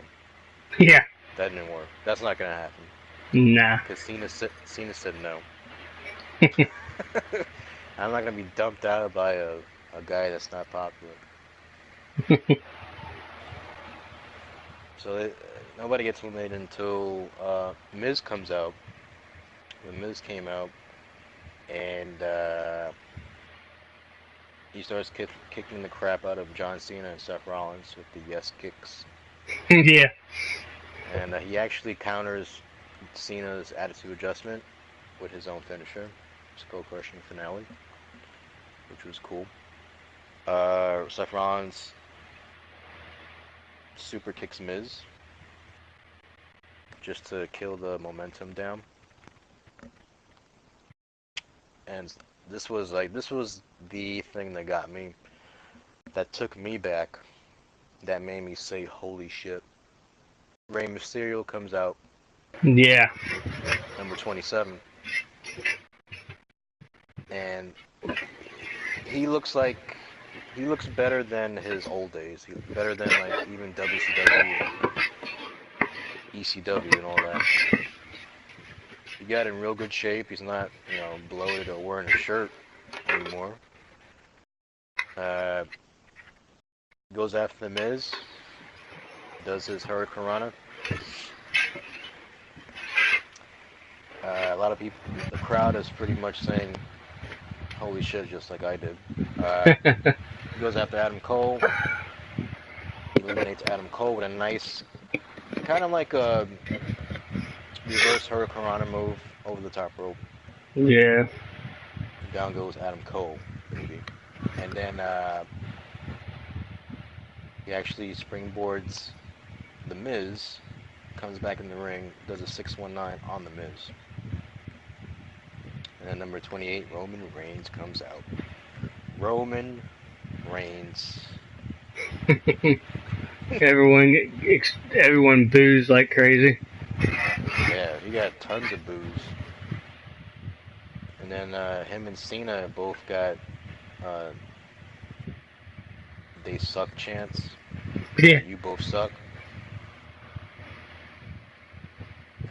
Yeah. That didn't work. That's not gonna happen. Nah. Because Cena said no. I'm not gonna be dumped out by a guy that's not popular. So nobody gets eliminated until Miz comes out. When Miz came out, and he starts kicking the crap out of John Cena and Seth Rollins with the yes kicks. Yeah. And he actually counters Cena's attitude adjustment with his own finisher, skull-crushing finale, which was cool. Seth Rollins super kicks Miz just to kill the momentum down. And this was the thing that got me, that took me back, that made me say, holy shit. Rey Mysterio comes out. Yeah. Number 27. And he looks better than his old days. He's better than like even WCW, ECW and all that. He got in real good shape. He's not, bloated or wearing a shirt anymore. Goes after the Miz. Does his Hurricanrana. A lot of people, the crowd is pretty much saying, holy shit, just like I did. He goes after Adam Cole. He eliminates Adam Cole with a nice, kind of like a reverse Hurricanrana move over the top rope. Yeah. Down goes Adam Cole, baby. And then he actually springboards the Miz, comes back in the ring, does a 619 on the Miz. And then number 28, Roman Reigns comes out. Roman Reigns. Everyone boos like crazy. Yeah, he got tons of boos. And then him and Cena both got they suck chants. Yeah. You both suck.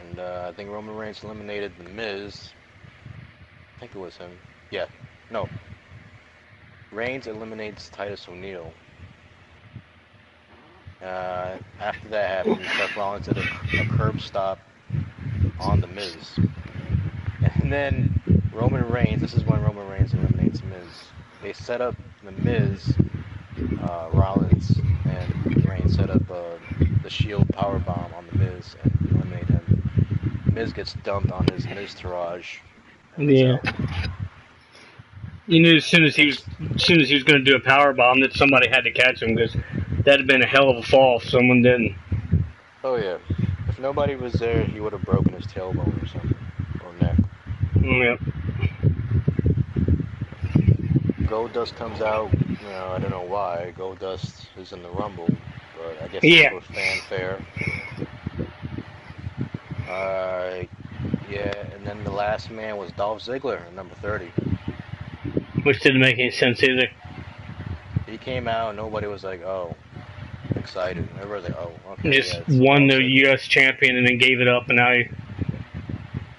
And I think Roman Reigns eliminated The Miz. I think it was him. Yeah. No. Reigns eliminates Titus O'Neil. After that happened, Seth Rollins did a curb stop on The Miz. And then Roman Reigns, this is when Roman Reigns eliminates Miz. They set up The Miz, Rollins and Reigns set up the Shield powerbomb on The Miz and eliminate him. Miz gets dumped on his Miz-tourage. Yeah. You knew as soon as he was going to do a power bomb that somebody had to catch him, because that'd have been a hell of a fall if someone didn't. Oh yeah. If nobody was there, he would have broken his tailbone or something, or neck. Yep. Goldust comes out. I don't know why. Goldust is in the Rumble, but I guess Yeah. it's for fanfare. Yeah, and then the last man was Dolph Ziggler, number 30. Which didn't make any sense either. He came out and nobody was like, oh, excited. Everybody was like, oh, okay. Just yeah, won Dolph the Ziggler. U.S. champion and then gave it up, and now he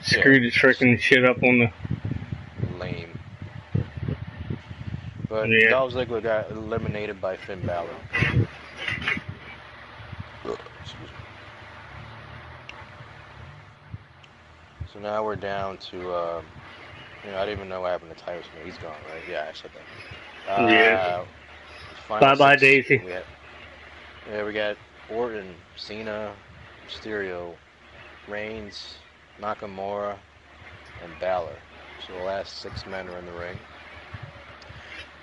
screwed his freaking shit up on the... Lame. But Yeah. Dolph Ziggler got eliminated by Finn Balor. Excuse me. So now we're down to, I didn't even know what happened to Tyrus. He's gone, right? Yeah, I said that. Yeah. Final Bye-bye, six, Daisy. we got Orton, Cena, Mysterio, Reigns, Nakamura, and Balor. So the last 6 men are in the ring.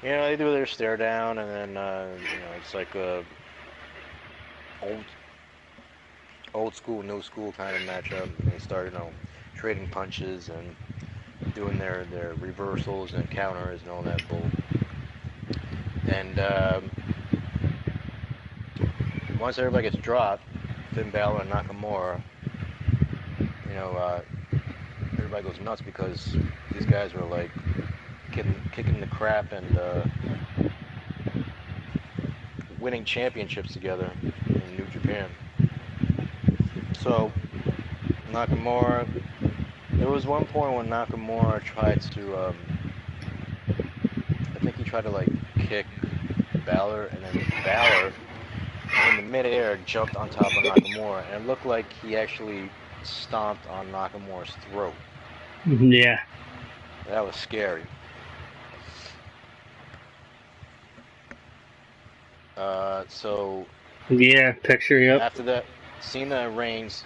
They do their stare down, and then, it's like a old school, new school kind of matchup. And they start, trading punches and doing their reversals and counters and all that bull. And once everybody gets dropped, Finn Balor and Nakamura, everybody goes nuts because these guys were like kicking the crap and winning championships together in New Japan. So Nakamura, there was one point when Nakamura tried to, I think he tried to like kick Balor, and then Balor in the midair jumped on top of Nakamura, and it looked like he actually stomped on Nakamura's throat. Yeah. That was scary. So Yeah, picture, yep. after that, Cena and Reigns,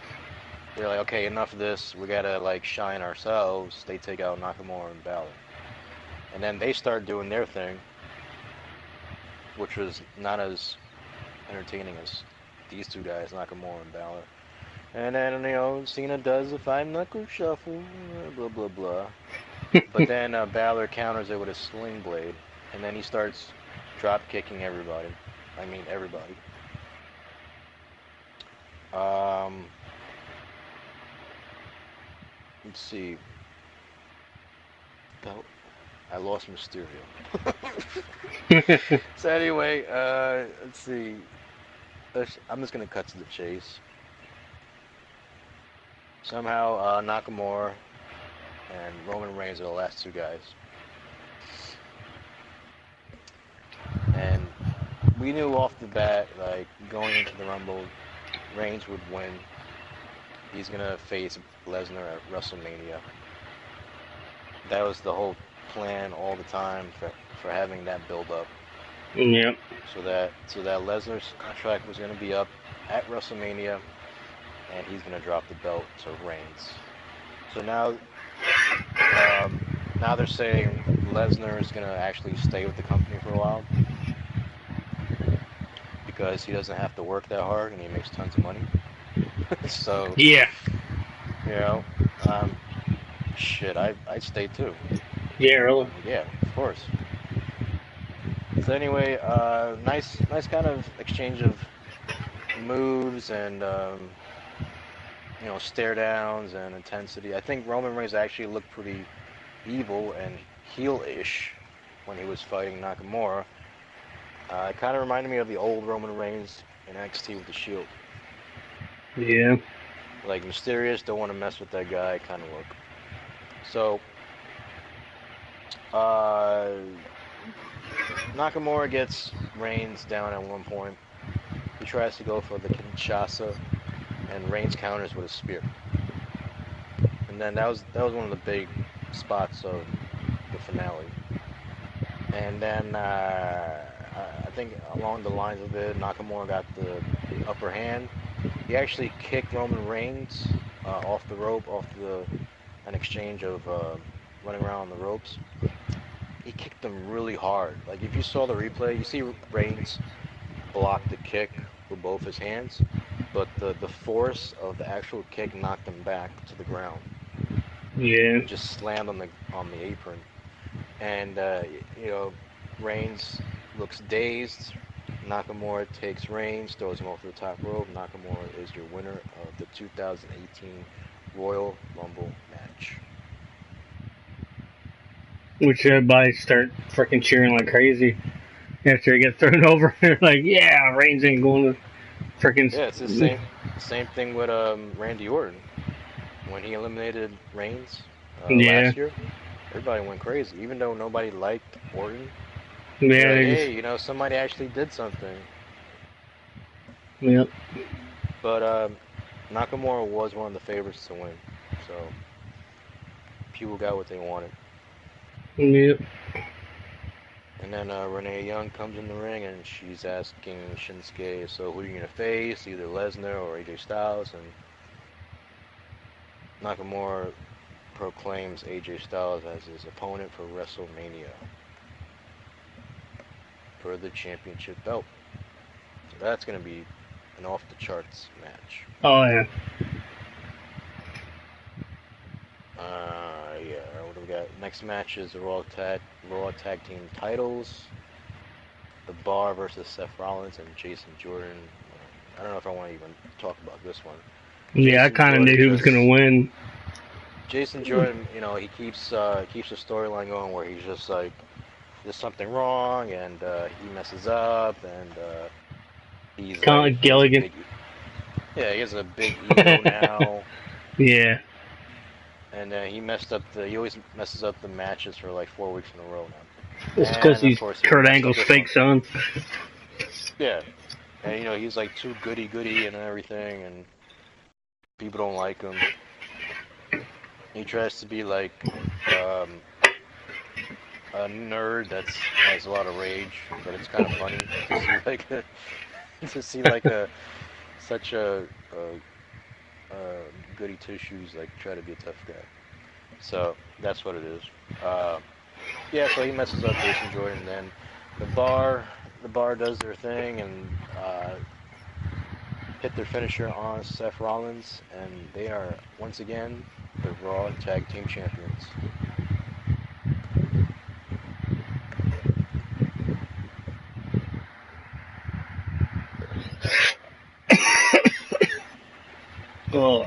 they're like, okay, enough of this. We gotta like shine ourselves. They take out Nakamura and Balor, and then they start doing their thing, which was not as entertaining as these two guys, Nakamura and Balor. And then, Cena does the 5-knuckle shuffle, blah, blah, blah. But then Balor counters it with a sling blade, and then he starts drop-kicking everybody. I mean, everybody. Let's see. I lost Mysterio. So anyway, let's see. I'm just going to cut to the chase. Somehow, Nakamura and Roman Reigns are the last two guys. And we knew off the bat, like, going into the Rumble, Reigns would win. He's going to face Lesnar at WrestleMania. That was the whole plan all the time for having that build-up. Yep. So that Lesnar's contract was going to be up at WrestleMania, and he's going to drop the belt to Reigns. So now they're saying Lesnar is going to actually stay with the company for a while because he doesn't have to work that hard and he makes tons of money. So yeah. Shit, I'd stay too. Yeah, really. Yeah, of course. So anyway, nice kind of exchange of moves and stare downs and intensity. I think Roman Reigns actually looked pretty evil and heel-ish when he was fighting Nakamura. It kind of reminded me of the old Roman Reigns in NXT with the Shield. Yeah. Like mysterious, don't want to mess with that guy kind of look. So, Nakamura gets Reigns down at one point. He tries to go for the Kinshasa, and Reigns counters with a spear. And then that was one of the big spots of the finale. And then I think along the lines of it, Nakamura got the upper hand. He actually kicked Roman Reigns off the rope, an exchange of running around on the ropes. He kicked him really hard. Like if you saw the replay, you see Reigns block the kick with both his hands, but the force of the actual kick knocked him back to the ground. Yeah. He just slammed on the apron, and Reigns looks dazed. Nakamura takes Reigns, throws him off the top rope. Nakamura is your winner of the 2018 Royal Rumble match. Which everybody start freaking cheering like crazy after he gets thrown over. They're like, yeah, Reigns ain't going to freaking... Yeah, it's the same thing with Randy Orton. When he eliminated Reigns last year, everybody went crazy. Even though nobody liked Orton, yeah, like, hey, somebody actually did something. Yep. But Nakamura was one of the favorites to win, so people got what they wanted. Yep. And then Renee Young comes in the ring and she's asking Shinsuke, so who are you going to face, either Lesnar or AJ Styles? And Nakamura proclaims AJ Styles as his opponent for WrestleMania for the championship belt. So that's going to be an off-the-charts match. Oh, yeah. What do we got? Next match is the Raw Tag Team titles. The Bar versus Seth Rollins and Jason Jordan. I don't know if I want to even talk about this one. Yeah, I kind of knew who was going to win. Jason Jordan, he keeps the storyline going where he's just like, there's something wrong, and he messes up, and he's kind of like Gilligan. He has a big ego now. Yeah. And he always messes up the matches for like 4 weeks in a row now. It's because he's Kurt Angle's fake son. Yeah. And, you know, he's like too goody-goody and everything, and people don't like him. He tries to be like a nerd that has a lot of rage, but it's kind of funny to see like such a goody two-shoes like try to be a tough guy. So that's what it is. Yeah, so he messes up Jason Jordan, and then the bar does their thing and hit their finisher on Seth Rollins, and they are once again the Raw Tag Team Champions. Ugh.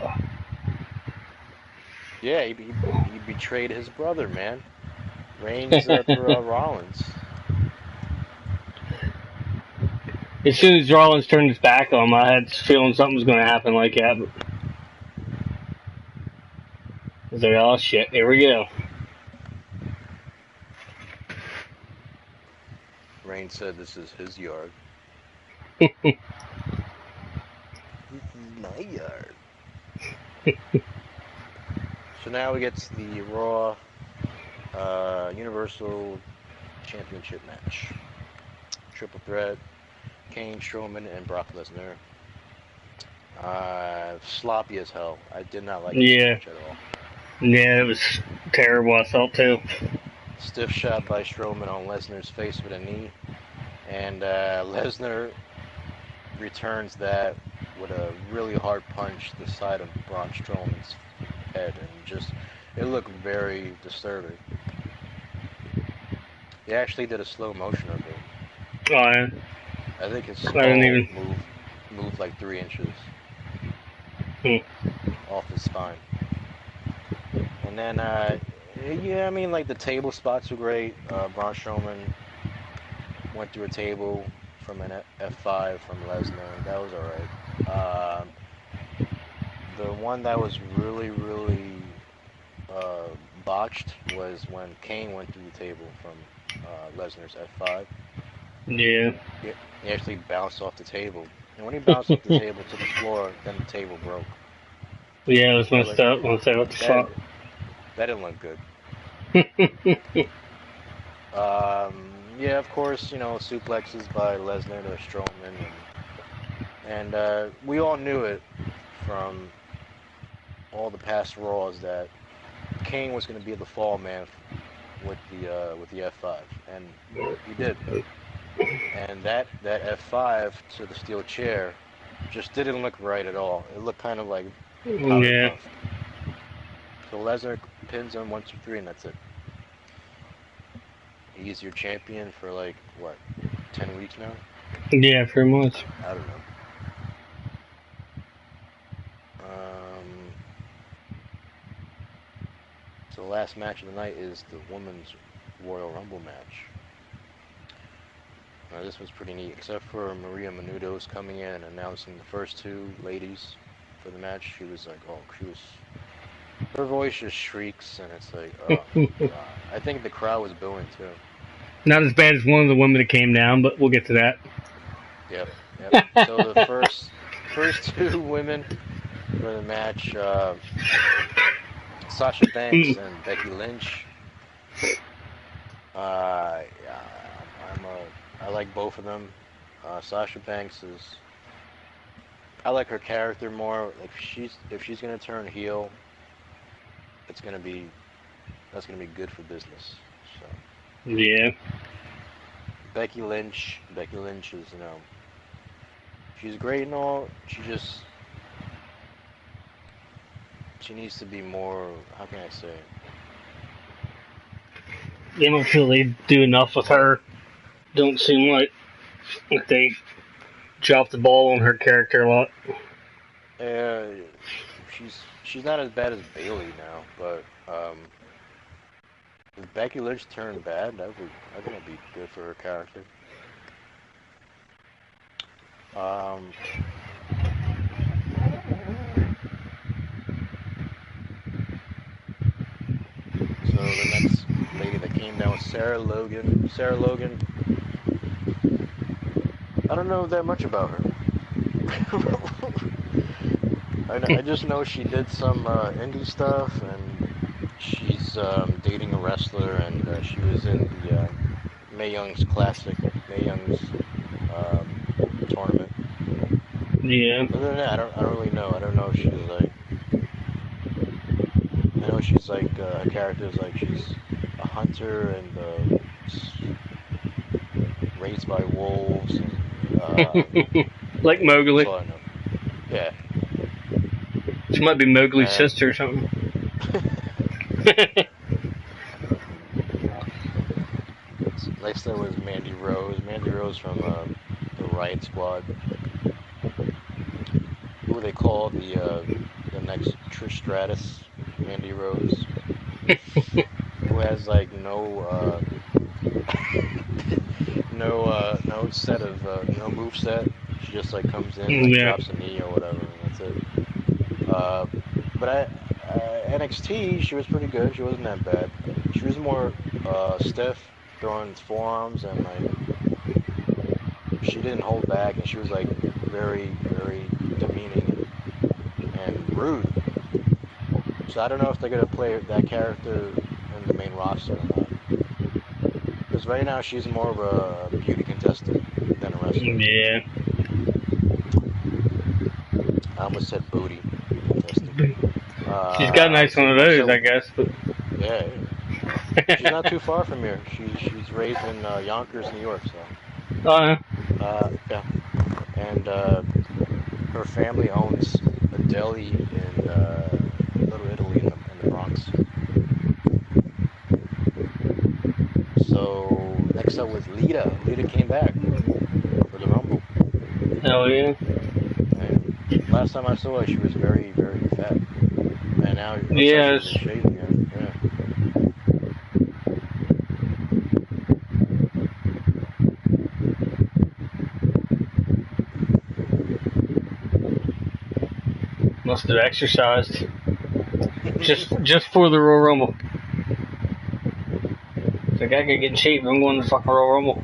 Yeah, he betrayed his brother, man. Reigns through Rollins. As soon as Rollins turned his back on him, I had this feeling something was going to happen like that. But I was like, oh shit, here we go. Reigns said this is his yard. This is my yard. So now we get to the Raw Universal Championship match. Triple threat. Kane, Strowman, and Brock Lesnar. Sloppy as hell. I did not like this match at all. Yeah, it was terrible, I felt too. Stiff shot by Strowman on Lesnar's face with a knee. And Lesnar returns that with a really hard punch to the side of Braun Strowman's head. And just, it looked very disturbing. He actually did a slow motion of it. Oh, yeah. I think his skull moved like 3 inches off his spine. And then, yeah, I mean, like the table spots were great. Braun Strowman went through a table from an F5 from Lesnar. That was alright. The one that was really, really botched was when Kane went through the table from Lesnar's F5. Yeah. He actually bounced off the table. And when he bounced off the table to the floor, then the table broke. Yeah, it was messed up. I was like, what the fuck? That didn't look good. Yeah, of course, you know, suplexes by Lesnar to Strowman. And we all knew it from all the past Raws that Kane was going to be the fall man with the F5. And he did. And that F5 to the steel chair just didn't look right at all. It looked kind of like yeah. So Lesnar pins him 1, 2, 3, and that's it. He's your champion for like what, 10 weeks now? Yeah, pretty much. I don't know. So the last match of the night is the Women's Royal Rumble match. Now this was pretty neat, except for Maria Menounos coming in and announcing the first 2 ladies for the match. She was like, her voice just shrieks, and it's like, oh God. I think the crowd was booing too. Not as bad as one of the women that came down, but we'll get to that. Yep. So the first 2 women for the match, Sasha Banks and Becky Lynch. I like both of them. Sasha Banks I like her character more. Like if she's gonna turn heel, that's gonna be good for business. So. Yeah. Becky Lynch is, you know, she's great and all. She needs to be more. How can I say it? You don't feel they do enough with her. Don't seem like they drop the ball on her character a lot. She's not as bad as Bayley now, but if Becky Lynch turned bad, I think that'd be good for her character. So the next lady that came down was Sarah Logan. Sarah Logan I don't know that much about her. I just know she did some indie stuff, and she's dating a wrestler, and she was in the Mae Young's Classic, Mae Young's tournament. Yeah. Other than that, I don't really know. I don't know if she's like. I know she's like her character is like she's a hunter and raised by wolves. And, Like that's Mowgli. all I know. Yeah. She might be Mowgli's And sister or something. next up was Mandy Rose. Mandy Rose from the Riot Squad, who they call the next Trish Stratus, Mandy Rose, who has like no set of no move set. She just like comes in, like Yeah. drops a knee or whatever, and that's it. But NXT, she was pretty good. She wasn't that bad. She was more stiff, throwing forearms, and like she didn't hold back, and she was like very, very demeaning and rude. So I don't know if they're gonna play that character in the main roster or not. Because right now she's more of a beauty contestant than a wrestler. Yeah. I almost said booty contestant. She's got a nice one of those, I guess. But Yeah, she's not too far from here. She's raised in Yonkers, New York. So Oh, yeah, and her family owns a deli in Little Italy in the Bronx. So next up was Lita. Lita came back for the Rumble. hell yeah. And last time I saw her, she was very, very fat. And now it looks like Yes. she's in shape again. Yeah. Must have exercised. Just for the Royal Rumble. It's like I could get in shape. I'm going to the fucking Royal Rumble.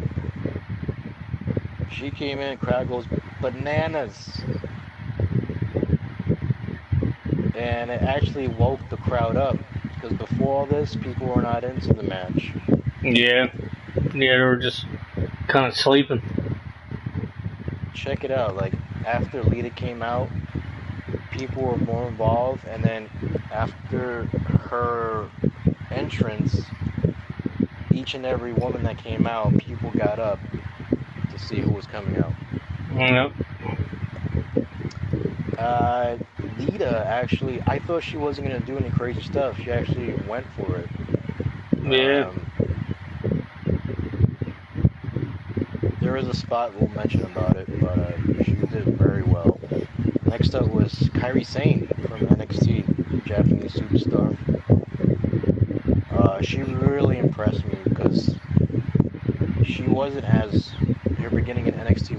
She came in, crowd goes bananas. And it actually woke the crowd up. Because before all this, people were not into the match. Yeah. Yeah, they were just kind of sleeping. Check it out. Like, after Lita came out, people were more involved. And then after her entrance, each and every woman that came out, people got up to see who was coming out. Yep. Lita actually, I thought she wasn't going to do any crazy stuff. She actually went for it. Yeah. There is a spot we'll mention about it, but she did very well. Next up was Kairi Sane from NXT, Japanese superstar. She really impressed me because she wasn't as, her beginning in NXT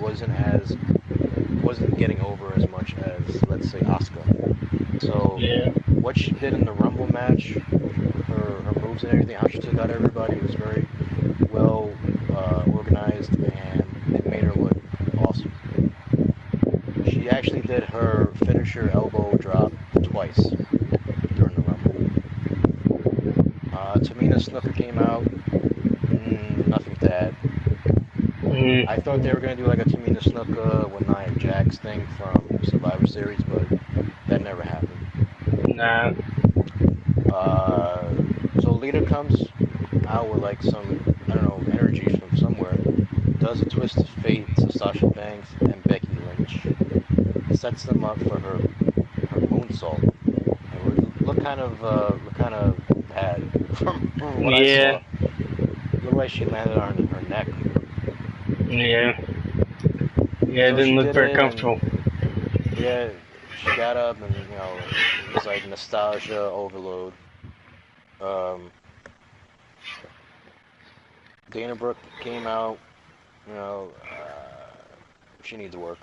wasn't getting over as much as, let's say, Asuka. So Yeah. what she did in the Rumble match, her moves and everything, how she took out everybody was very well organized, and it made her look awesome. She actually did her finisher elbow drop twice during the Rumble. Tamina Snuka came out, nothing to add. I thought they were going to do like a Tamina Snuka with Nia Jax thing from Survivor Series, but that never happened. Nah. So Lita comes out with like some, I don't know, energy from somewhere, does a twist of fate to Sasha Banks and Becky Lynch, sets them up for her moonsault. It looked kind of bad from what I saw. It looked like she landed on her neck. Yeah. Yeah, it So didn't she look did very it, comfortable. and, yeah, she got up and, you know, it was like nostalgia overload. Dana Brooke came out, you know, she needs to work.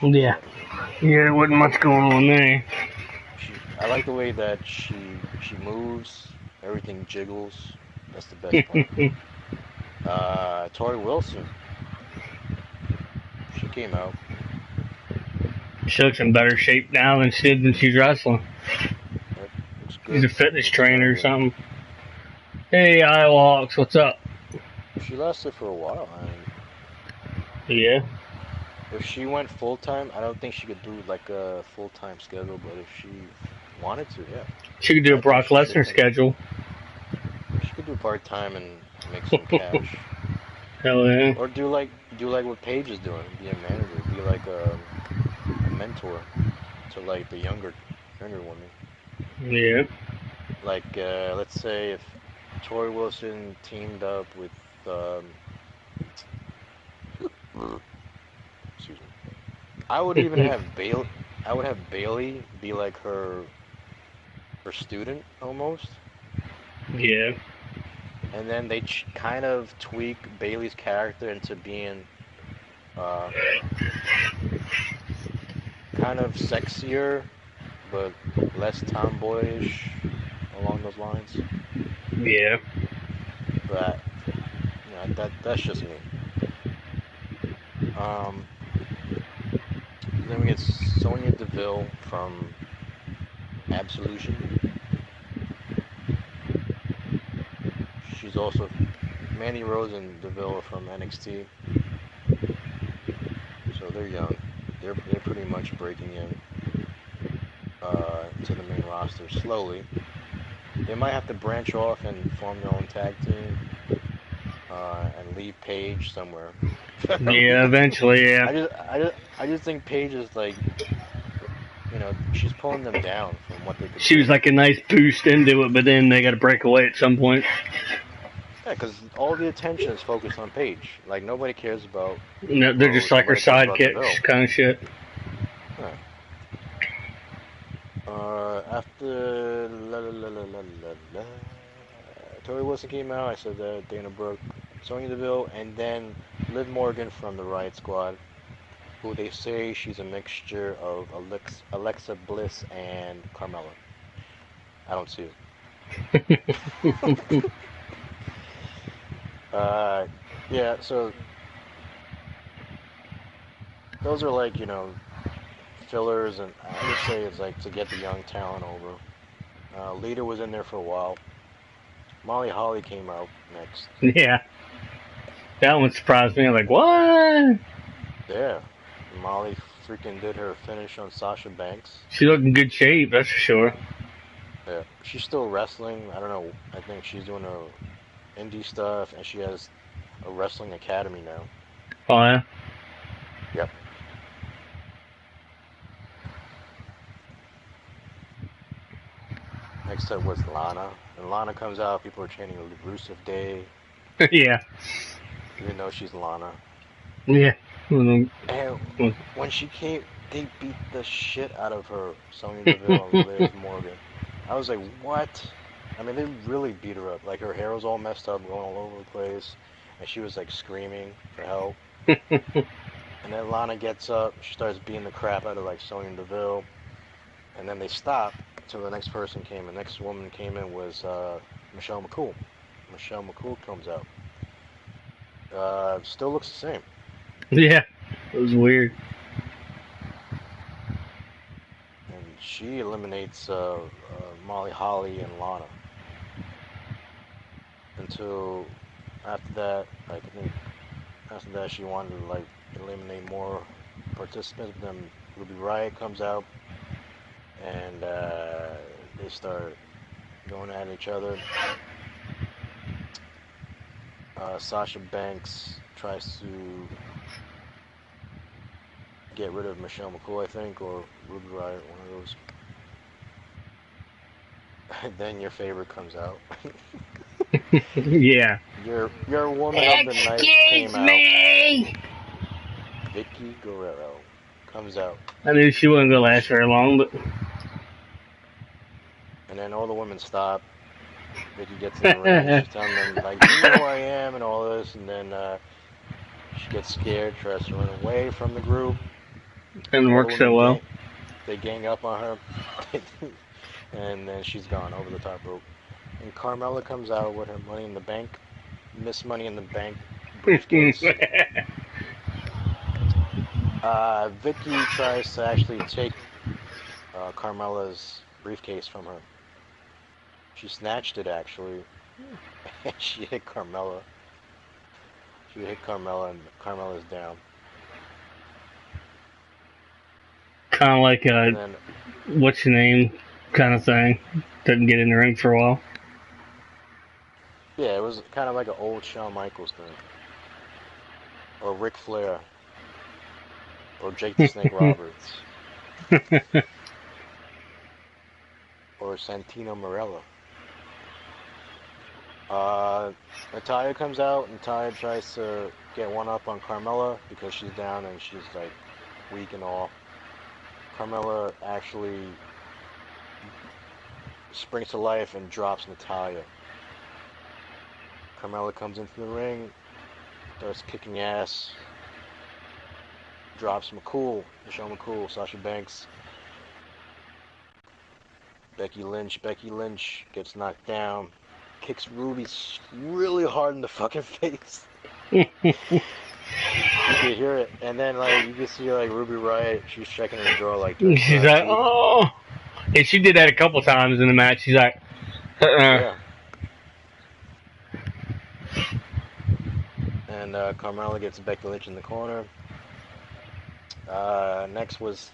Yeah. Yeah, there wasn't much going on there. I like the way that she moves, everything jiggles. That's the best part. Tori Wilson. She came out. She looks in better shape now than she did when she's wrestling. Yep, looks good. She's a fitness Looks trainer very or good. something. Hey, Iowa Hawks, what's up? She lasted for a while. Yeah. If she went full time, I don't think she could do like a full time schedule. But if she wanted to, yeah, She could do a I think Brock she should Lesnar come. schedule. She could do part time and make some cash, Hell yeah. or do like what Paige is doing, be a manager, be like a mentor to like the younger women. Yeah. Like let's say if Tori Wilson teamed up with excuse me, I would even have Bailey. I would have Bailey be like her student almost, Yeah. and then they kind of tweak Bailey's character into being uh, kind of sexier, but less tomboyish along those lines. Yeah. But that's just me. Um, then we get Sonya Deville from Absolution. She's also Mandy Rose and Deville are from NXT, so they're young. They're pretty much breaking in to the main roster slowly. They might have to branch off and form their own tag team and leave Paige somewhere. Yeah, eventually, yeah. I just think Paige is like, she's pulling them down from what they could She do. was like a nice boost into it, but then they got to break away at some point. Yeah, because all the attention is focused on Paige. Like nobody cares about. No, they're just like her Nobody cares about sidekicks, Deville. kind of shit. Yeah. After Tori Wilson came out, I said that Dana Brooke, Sonya Deville, and then Liv Morgan from the Riot Squad, who they say she's a mixture of Alexa Bliss and Carmella. I don't see it. Yeah, so those are like, fillers, and I would say it's like to get the young talent over. Lita was in there for a while. Molly Holly came out next. Yeah. That one surprised me. I'm like, what? Yeah, Molly freaking did her finish on Sasha Banks. She looked in good shape, that's for sure. Yeah, she's still wrestling. I don't know. I think she's doing her indie stuff, and she has a wrestling academy now. Oh, yeah? Yep. Next up was Lana. When Lana comes out, people are chanting Rusev Day, Yeah. even though she's Lana. Yeah. And when she came, they beat the shit out of her, Sonya Deville and Liv Morgan. I was like, what? I mean, they really beat her up. Like, her hair was all messed up, going all over the place, and she was, like, screaming for help. And then Lana gets up, she starts beating the crap out of, like, Sonya Deville, and then they stop until the next person came. The next woman came in was Michelle McCool. Michelle McCool comes out. Still looks the same. Yeah. It was weird. And she eliminates Molly Holly and Lana. Until after that, like, I think after that she wanted to like eliminate more participants. But then Ruby Riott comes out, and they start going at each other. Sasha Banks tries to get rid of Michelle McCool, I think, or Ruby Riott, one of those. And then your favorite comes out. Yeah. Your woman of the night came out. Vicky Guerrero comes out. I knew she wasn't going to last very long, but... And then all the women stop. Vicky gets in the ring. She's telling them, like, you know who I am and all this. And then she gets scared, tries to run away from the group. Didn't work so well. They gang up on her. And then she's gone over the top rope. And Carmella comes out with her Money in the Bank, Miss Money in the Bank briefcase. Vicky tries to actually take Carmella's briefcase from her. She snatched it actually, and she hit Carmella. She hit Carmella, and Carmella's down. Kind of like And then, what's your name kind of thing. Doesn't get in the ring for a while. yeah, it was kind of like an old Shawn Michaels thing, or Ric Flair, or Jake the Snake Roberts, or Santino Marella. Natalya comes out. Natalya tries to get one up on Carmella because she's down and she's like weak and all. Carmella actually springs to life and drops Natalya. Carmella comes into the ring, starts kicking ass, drops Michelle McCool, Sasha Banks, Becky Lynch gets knocked down, kicks Ruby really hard in the fucking face. You can hear it, and then like you can see like Ruby Riott, she's checking her jaw like this. She's like, oh, and she did that a couple times in the match. She's like, yeah. And Carmella gets Becky Lynch in the corner. Next was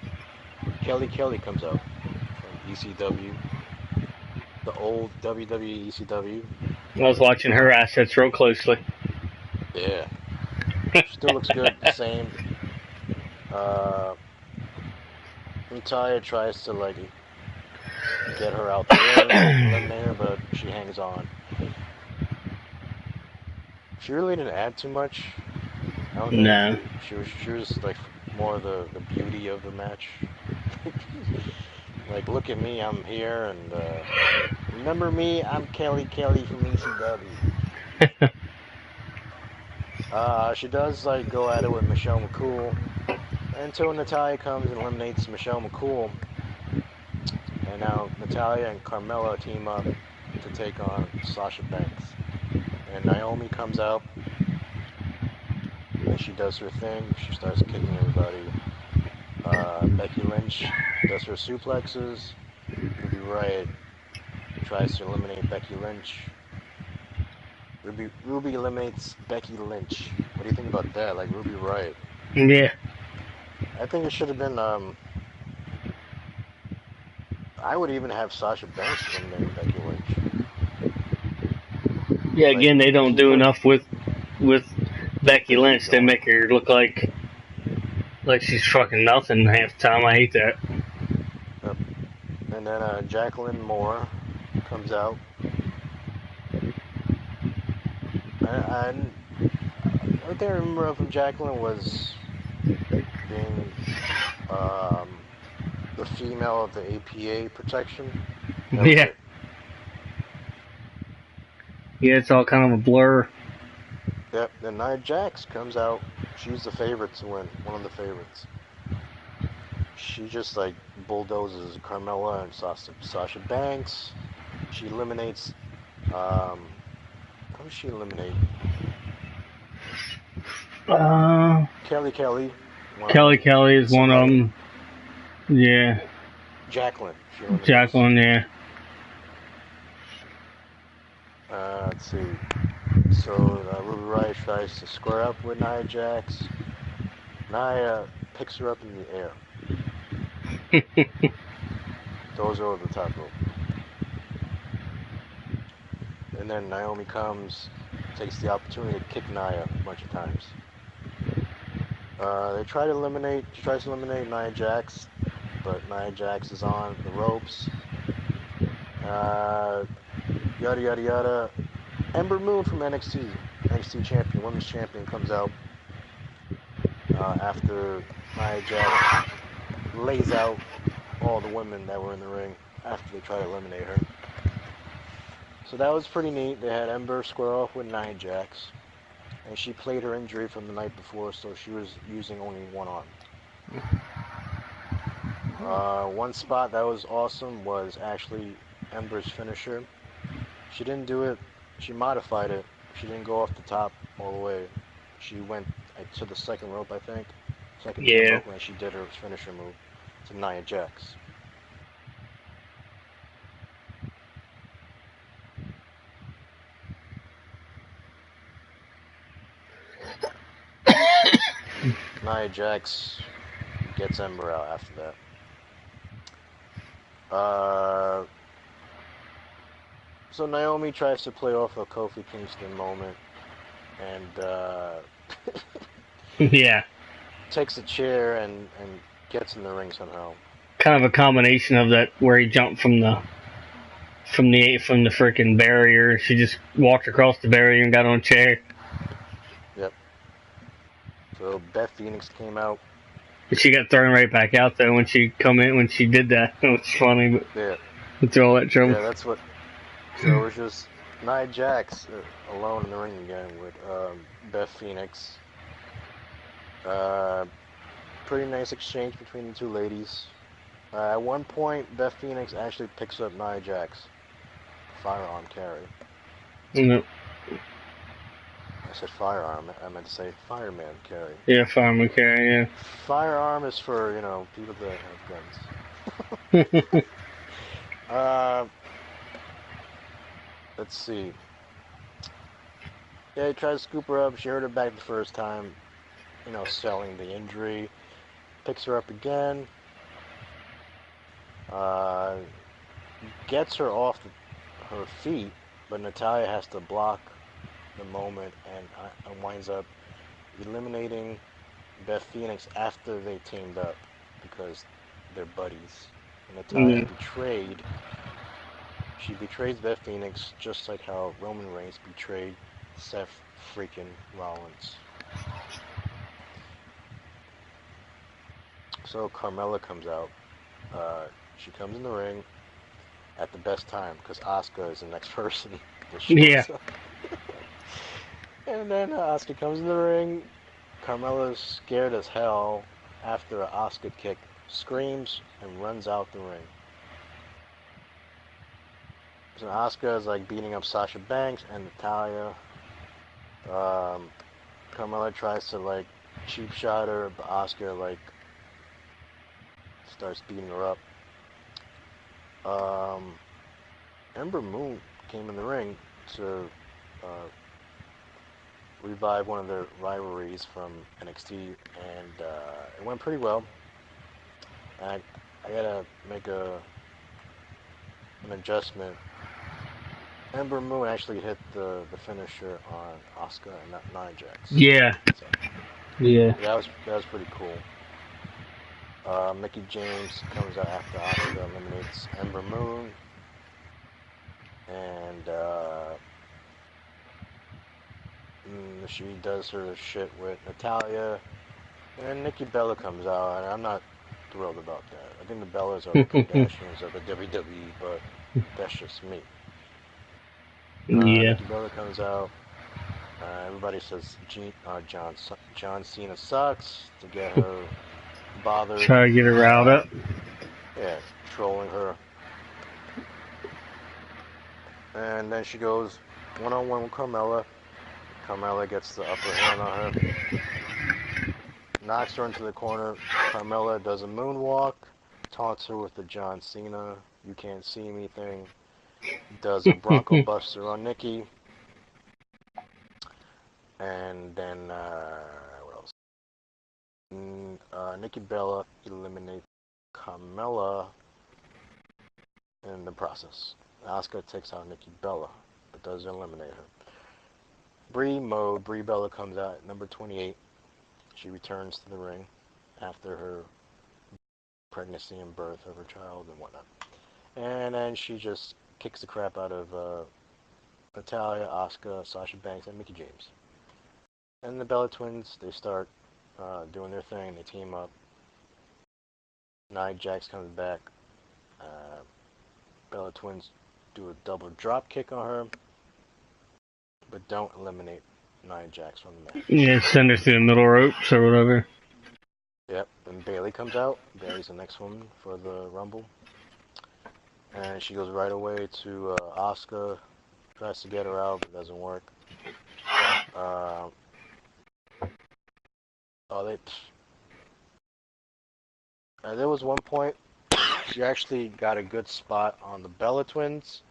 Kelly comes out from ECW, the old WWE ECW. I was watching her assets real closely. Yeah, still looks good, the same. Natalya tries to like get her out the ring, eliminate her, but she hangs on. She really didn't add too much. I don't think. No. She was like more the beauty of the match. Like, look at me, I'm here, and remember me, I'm Kelly from ECW. She does like go at it with Michelle McCool until Natalya comes and eliminates Michelle McCool, and now Natalya and Carmella team up to take on Sasha Banks. And Naomi comes out, and she does her thing. She starts kicking everybody. Becky Lynch does her suplexes. Ruby Riott tries to eliminate Becky Lynch. Ruby eliminates Becky Lynch. What do you think about that? Like Ruby Riott. Yeah. I think it should have been. I would even have Sasha Banks eliminate Becky Lynch. Yeah. Again, they don't do enough with Becky Lynch. They make her look like she's fucking nothing half the time. I hate that. Yep. And then Jacqueline Moore comes out. And what I remember from Jacqueline was being the female of the APA protection. Yeah. Yeah, it's all kind of a blur. Yep. Then Nia Jax comes out. She's the favorite to win. One of the favorites. She just like bulldozes Carmella and Sasha Banks. She eliminates. How does she eliminate? Kelly. Kelly is one of them. Yeah. Jacqueline. Jacqueline, yeah. Let's see. So Ruby Riott tries to square up with Nia Jax. Nia picks her up in the air. Throws her over the top rope. And then Naomi comes, takes the opportunity to kick Nia a bunch of times. She tries to eliminate Nia Jax, but Nia Jax is on the ropes. Yada yada yada. Ember Moon from NXT champion, women's champion, comes out after Nia Jax lays out all the women that were in the ring after they try to eliminate her. So that was pretty neat. They had Ember square off with Nia Jax, and she played her injury from the night before, so she was using only one arm. One spot that was awesome was actually Ember's finisher. She didn't do it. She modified it. She didn't go off the top all the way. She went to the second rope, I think, Second Yeah. time when she did her finisher move to Nia Jax. Nia Jax gets Ember out after that. So Naomi tries to play off a Kofi Kingston moment and Yeah. takes a chair and gets in the ring somehow. Kind of a combination of that where he jumped from the freaking barrier. She just walked across the barrier and got on a chair. Yep. So Beth Phoenix came out. She got thrown right back out though when she did that. It was funny, but Yeah. through all that trouble. Yeah, that's what. So it was just Nia Jax alone in the ring again with Beth Phoenix. Pretty nice exchange between the two ladies. At one point, Beth Phoenix actually picks up Nia Jax. Firearm carry. No. I said firearm. I meant to say fireman carry. Yeah, fireman carry. Yeah. Firearm is for people that have guns. Let's see. Yeah, he tried to scoop her up. She hurt her back the first time. Selling the injury. Picks her up again. Gets her off her feet, but Natalya has to block the moment and winds up eliminating Beth Phoenix after they teamed up because they're buddies. And Natalya betrayed. She betrays Beth Phoenix just like how Roman Reigns betrayed Seth freaking Rollins. So Carmella comes out. She comes in the ring at the best time because Asuka is the next person. Yeah. And then Asuka comes in the ring. Carmella's scared as hell after an Asuka kick, screams and runs out the ring. So Asuka is like beating up Sasha Banks and Natalya. Carmella tries to like cheap shot her, but Asuka like starts beating her up. Ember Moon came in the ring to revive one of their rivalries from NXT, and it went pretty well. And I gotta make an adjustment. Ember Moon actually hit the finisher on Asuka and not Nia Jax. Yeah. So, yeah. that was pretty cool. Mickie James comes out after Asuka eliminates Ember Moon, and she does her shit with Natalya, and Nikki Bella comes out, and I'm not thrilled about that. I think the Bellas are the Kardashians of the WWE, but that's just me. Yeah. Nikki Bella comes out. Everybody says John Cena sucks to get her bothered. Try to get her riled up. Yeah, trolling her. And then she goes one-on-one with Carmella. Carmella gets the upper hand on her. Knocks her into the corner. Carmella does a moonwalk. Taunts her with the John Cena, you can't see me thing. Does a Bronco Buster on Nikki. And then, what else? Nikki Bella eliminates Carmella in the process. Asuka takes out Nikki Bella, but doesn't eliminate her. Brie Bella comes out at number 28. She returns to the ring after her pregnancy and birth of her child and whatnot. And then she just kicks the crap out of Natalya, Asuka, Sasha Banks, and Mickie James. And the Bella Twins, they start doing their thing. They team up. Nia Jax comes back. Bella Twins do a double drop kick on her, but don't eliminate Nia Jax from the match. Yeah, send her through the middle ropes or whatever. Yep, and Bayley comes out. Bayley's the next one for the Rumble. And she goes right away to Asuka. Tries to get her out, but doesn't work. There was one point she actually got a good spot on the Bella Twins.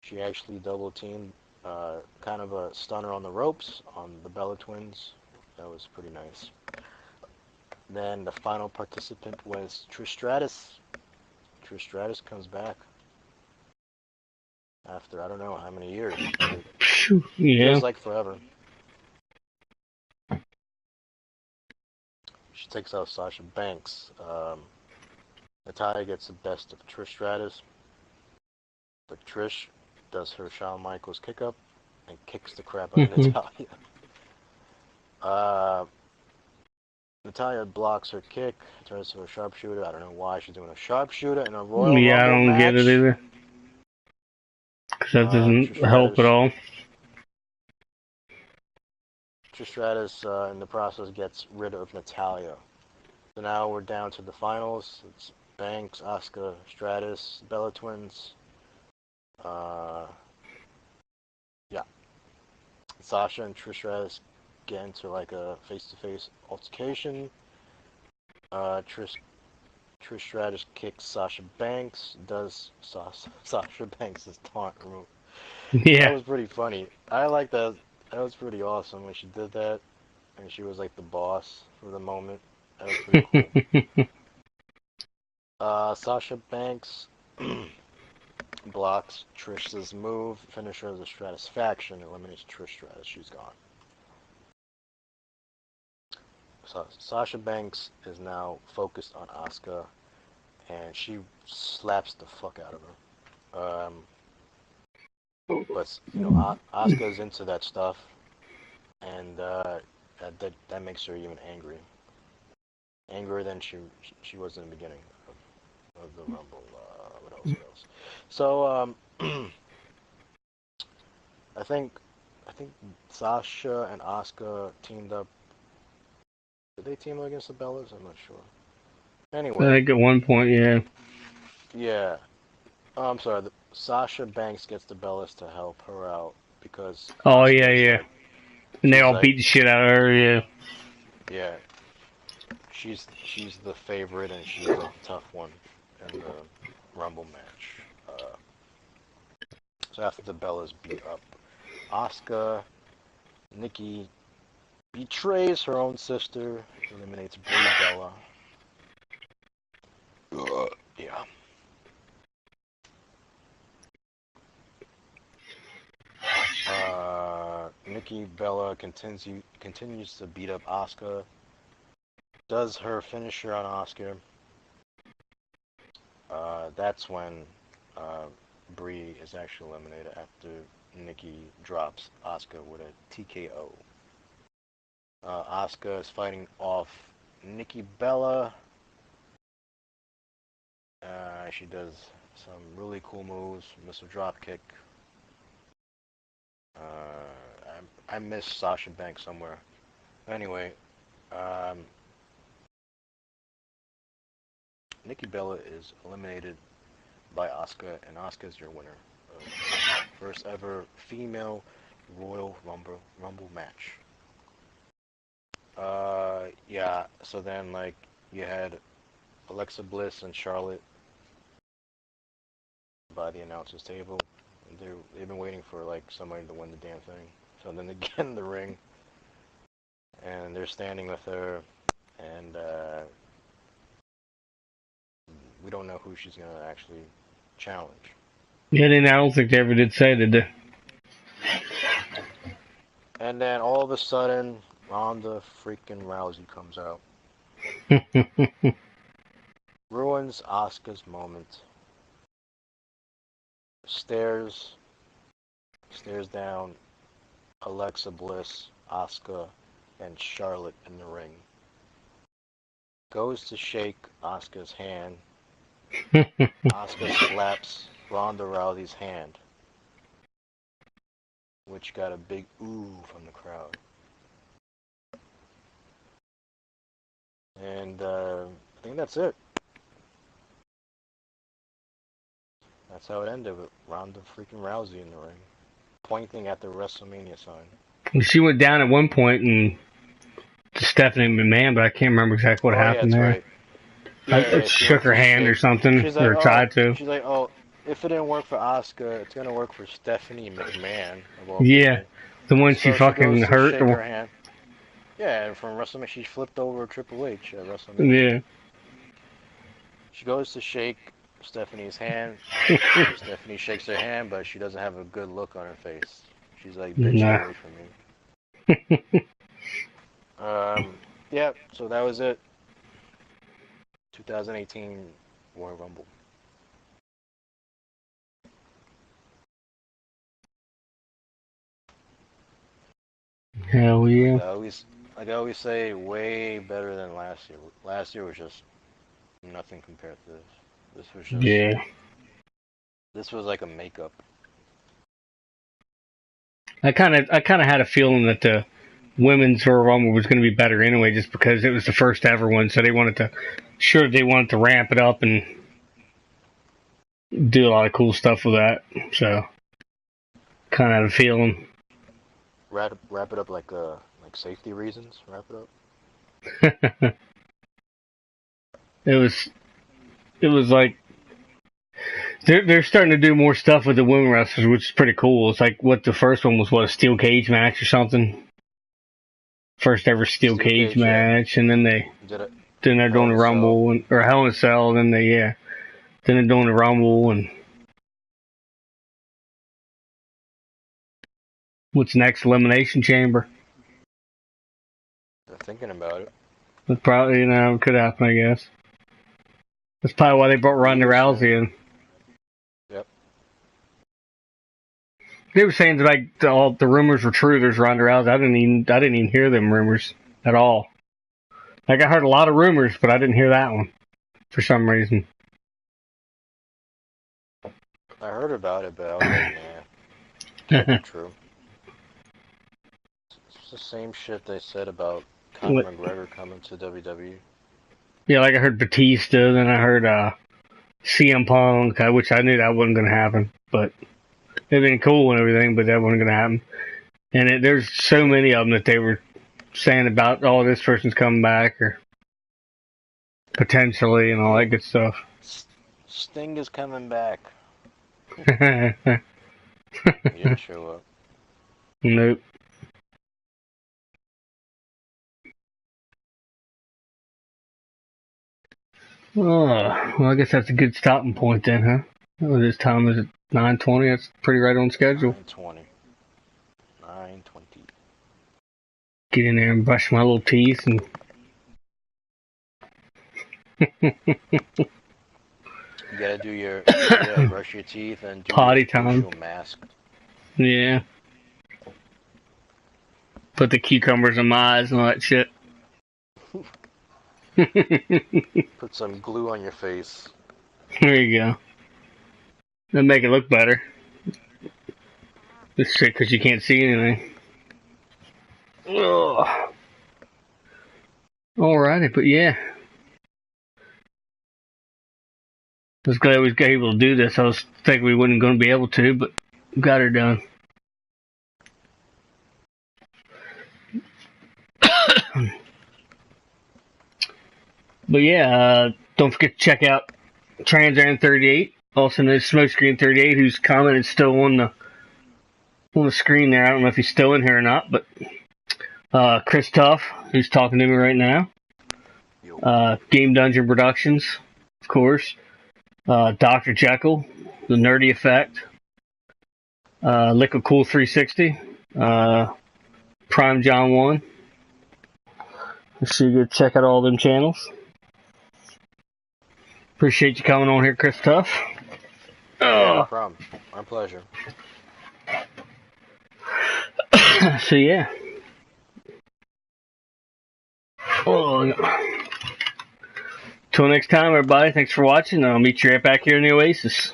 She actually double teamed, kind of a stunner on the ropes on the Bella Twins. That was pretty nice. Then the final participant was Trish Stratus. Trish Stratus comes back after I don't know how many years. It Yeah. feels like forever. She takes out Sasha Banks. Natalya gets the best of Trish Stratus, but Trish does her Shawn Michaels kick up and kicks the crap out of Natalya. Natalya blocks her kick, turns to a sharpshooter. I don't know why she's doing a sharpshooter in a Royal Yeah, I Rumble don't match. get it either. Because that doesn't help at all. Trish Stratus, in the process, gets rid of Natalya. So now we're down to the finals. It's Banks, Asuka, Stratus, Bella Twins. Yeah. Sasha and Trish Stratus get into like a face-to-face altercation. Trish Stratus kicks Sasha Banks, does Sasha Banks' taunt move. Yeah. That was pretty funny. I like that. That was pretty awesome when she did that, and she was like the boss for the moment. That was pretty cool. Sasha Banks blocks Trish's move, finisher of the Stratusfaction, eliminates Trish Stratus. She's gone. So Sasha Banks is now focused on Asuka, and she slaps the fuck out of her. But you know, Asuka's into that stuff, and that makes her even angrier than she was in the beginning of the Rumble. What else? So I think Sasha and Asuka teamed up. Did they team up against the Bellas? I'm not sure. Anyway. I think at one point, yeah. Yeah. Oh, I'm sorry. Sasha Banks gets the Bellas to help her out because. Oh, Asuka's yeah. Like, And they all like, beat the shit out of her, yeah. Yeah. She's the favorite and she's like the tough one in the Rumble match. So after the Bellas beat up Asuka, Nikki betrays her own sister, eliminates Brie Bella. Yeah. Nikki Bella continues to beat up Asuka. Does her finisher on Asuka. That's when Brie is actually eliminated after Nikki drops Asuka with a TKO. Asuka is fighting off Nikki Bella. She does some really cool moves, missile drop kick. I missed Sasha Banks somewhere. Anyway, Nikki Bella is eliminated by Asuka, and Asuka is your winner. First ever female Royal Rumble match. Yeah, so then, like, you had Alexa Bliss and Charlotte by the announcer's table. They've been waiting for, like, somebody to win the damn thing. So then they get in the ring, and they're standing with her, and, we don't know who she's gonna actually challenge. Yeah, I don't think they ever did say that. And then all of a sudden, Ronda freaking Rousey comes out. Ruins Asuka's moment. Stares down Alexa Bliss, Asuka, and Charlotte in the ring. Goes to shake Asuka's hand. Asuka slaps Ronda Rousey's hand, which got a big ooh from the crowd. And I think that's it. That's how it ended with Ronda freaking Rousey in the ring, pointing at the WrestleMania sign. She went down at one point and to Stephanie McMahon, but I can't remember exactly what happened there. Right. Yeah, shook her hand or something, she's like, or tried to. she's like, oh, if it didn't work for Asuka, it's gonna work for Stephanie McMahon of all Yeah, people. the one she So she fucking goes to hurt. shake her hand. Yeah, and from WrestleMania, she flipped over Triple H at WrestleMania. Yeah. She goes to shake Stephanie's hand. Stephanie shakes her hand, but she doesn't have a good look on her face. She's like, bitch, Nah. get away from me. Yeah, so that was it. 2018 Royal Rumble. Hell yeah. Like I always say, way better than last year. Last year was just nothing compared to this. This was just. Yeah. This was like a makeup. I kind of had a feeling that the women's Royal Rumble was going to be better anyway, just because it was the first ever one. So they wanted to ramp it up and do a lot of cool stuff with that. So kind of had a feeling. Wrap it up like safety reasons. Wrap it up. It was like they're starting to do more stuff with the women wrestlers, which is pretty cool. It's like what the first one was, what, a steel cage match or something. First ever steel cage match, yeah. And then they're doing the Rumble or Hell in a Cell, then they're doing the Rumble, and what's next? Elimination Chamber. They're thinking about it. It probably, could happen, I guess. That's probably why they brought Ronda Rousey in. Yep. They were saying that like all the rumors were true. There's Ronda Rousey. I didn't even hear them rumors at all. Like I heard a lot of rumors, but I didn't hear that one for some reason. I heard about it, but I was like, nah, not true. It's the same shit they said about Conor McGregor coming to WWE. Yeah, like I heard Batista, then I heard CM Punk, which I knew that wasn't going to happen, but it'd been cool and everything, but that wasn't going to happen. And there's so many of them that they were saying about, oh, this person's coming back, or potentially, and all that good stuff. Sting is coming back. He didn't show up. Nope. Oh, well, I guess that's a good stopping point then, huh? Oh, this time is at 9:20. That's pretty right on schedule. 9:20. 9:20. Get in there and brush my little teeth and. You gotta do your brush your teeth and do potty your time mask. Yeah. Put the cucumbers in my eyes and all that shit. Put some glue on your face. There you go. That'll make it look better. This shit, because you can't see anything. Ugh. Alrighty, but yeah. I was glad we was able to do this. I was thinking we wasn't going to be able to, but got her done. But yeah, don't forget to check out Transaran 38. Also known as Smokescreen 38, whose comment is still on the screen there. I don't know if he's still in here or not, but Christuff, who's talking to me right now. Game Dungeon Productions, of course. Dr. Jekyll, The Nerdy Effect. Liquid Cool 360. Prime John 1. So you go check out all them channels. Appreciate you coming on here, Christuff. Yeah, no problem. My pleasure. So yeah. Oh. Till next time, everybody. Thanks for watching. I'll meet you right back here in the Oasis.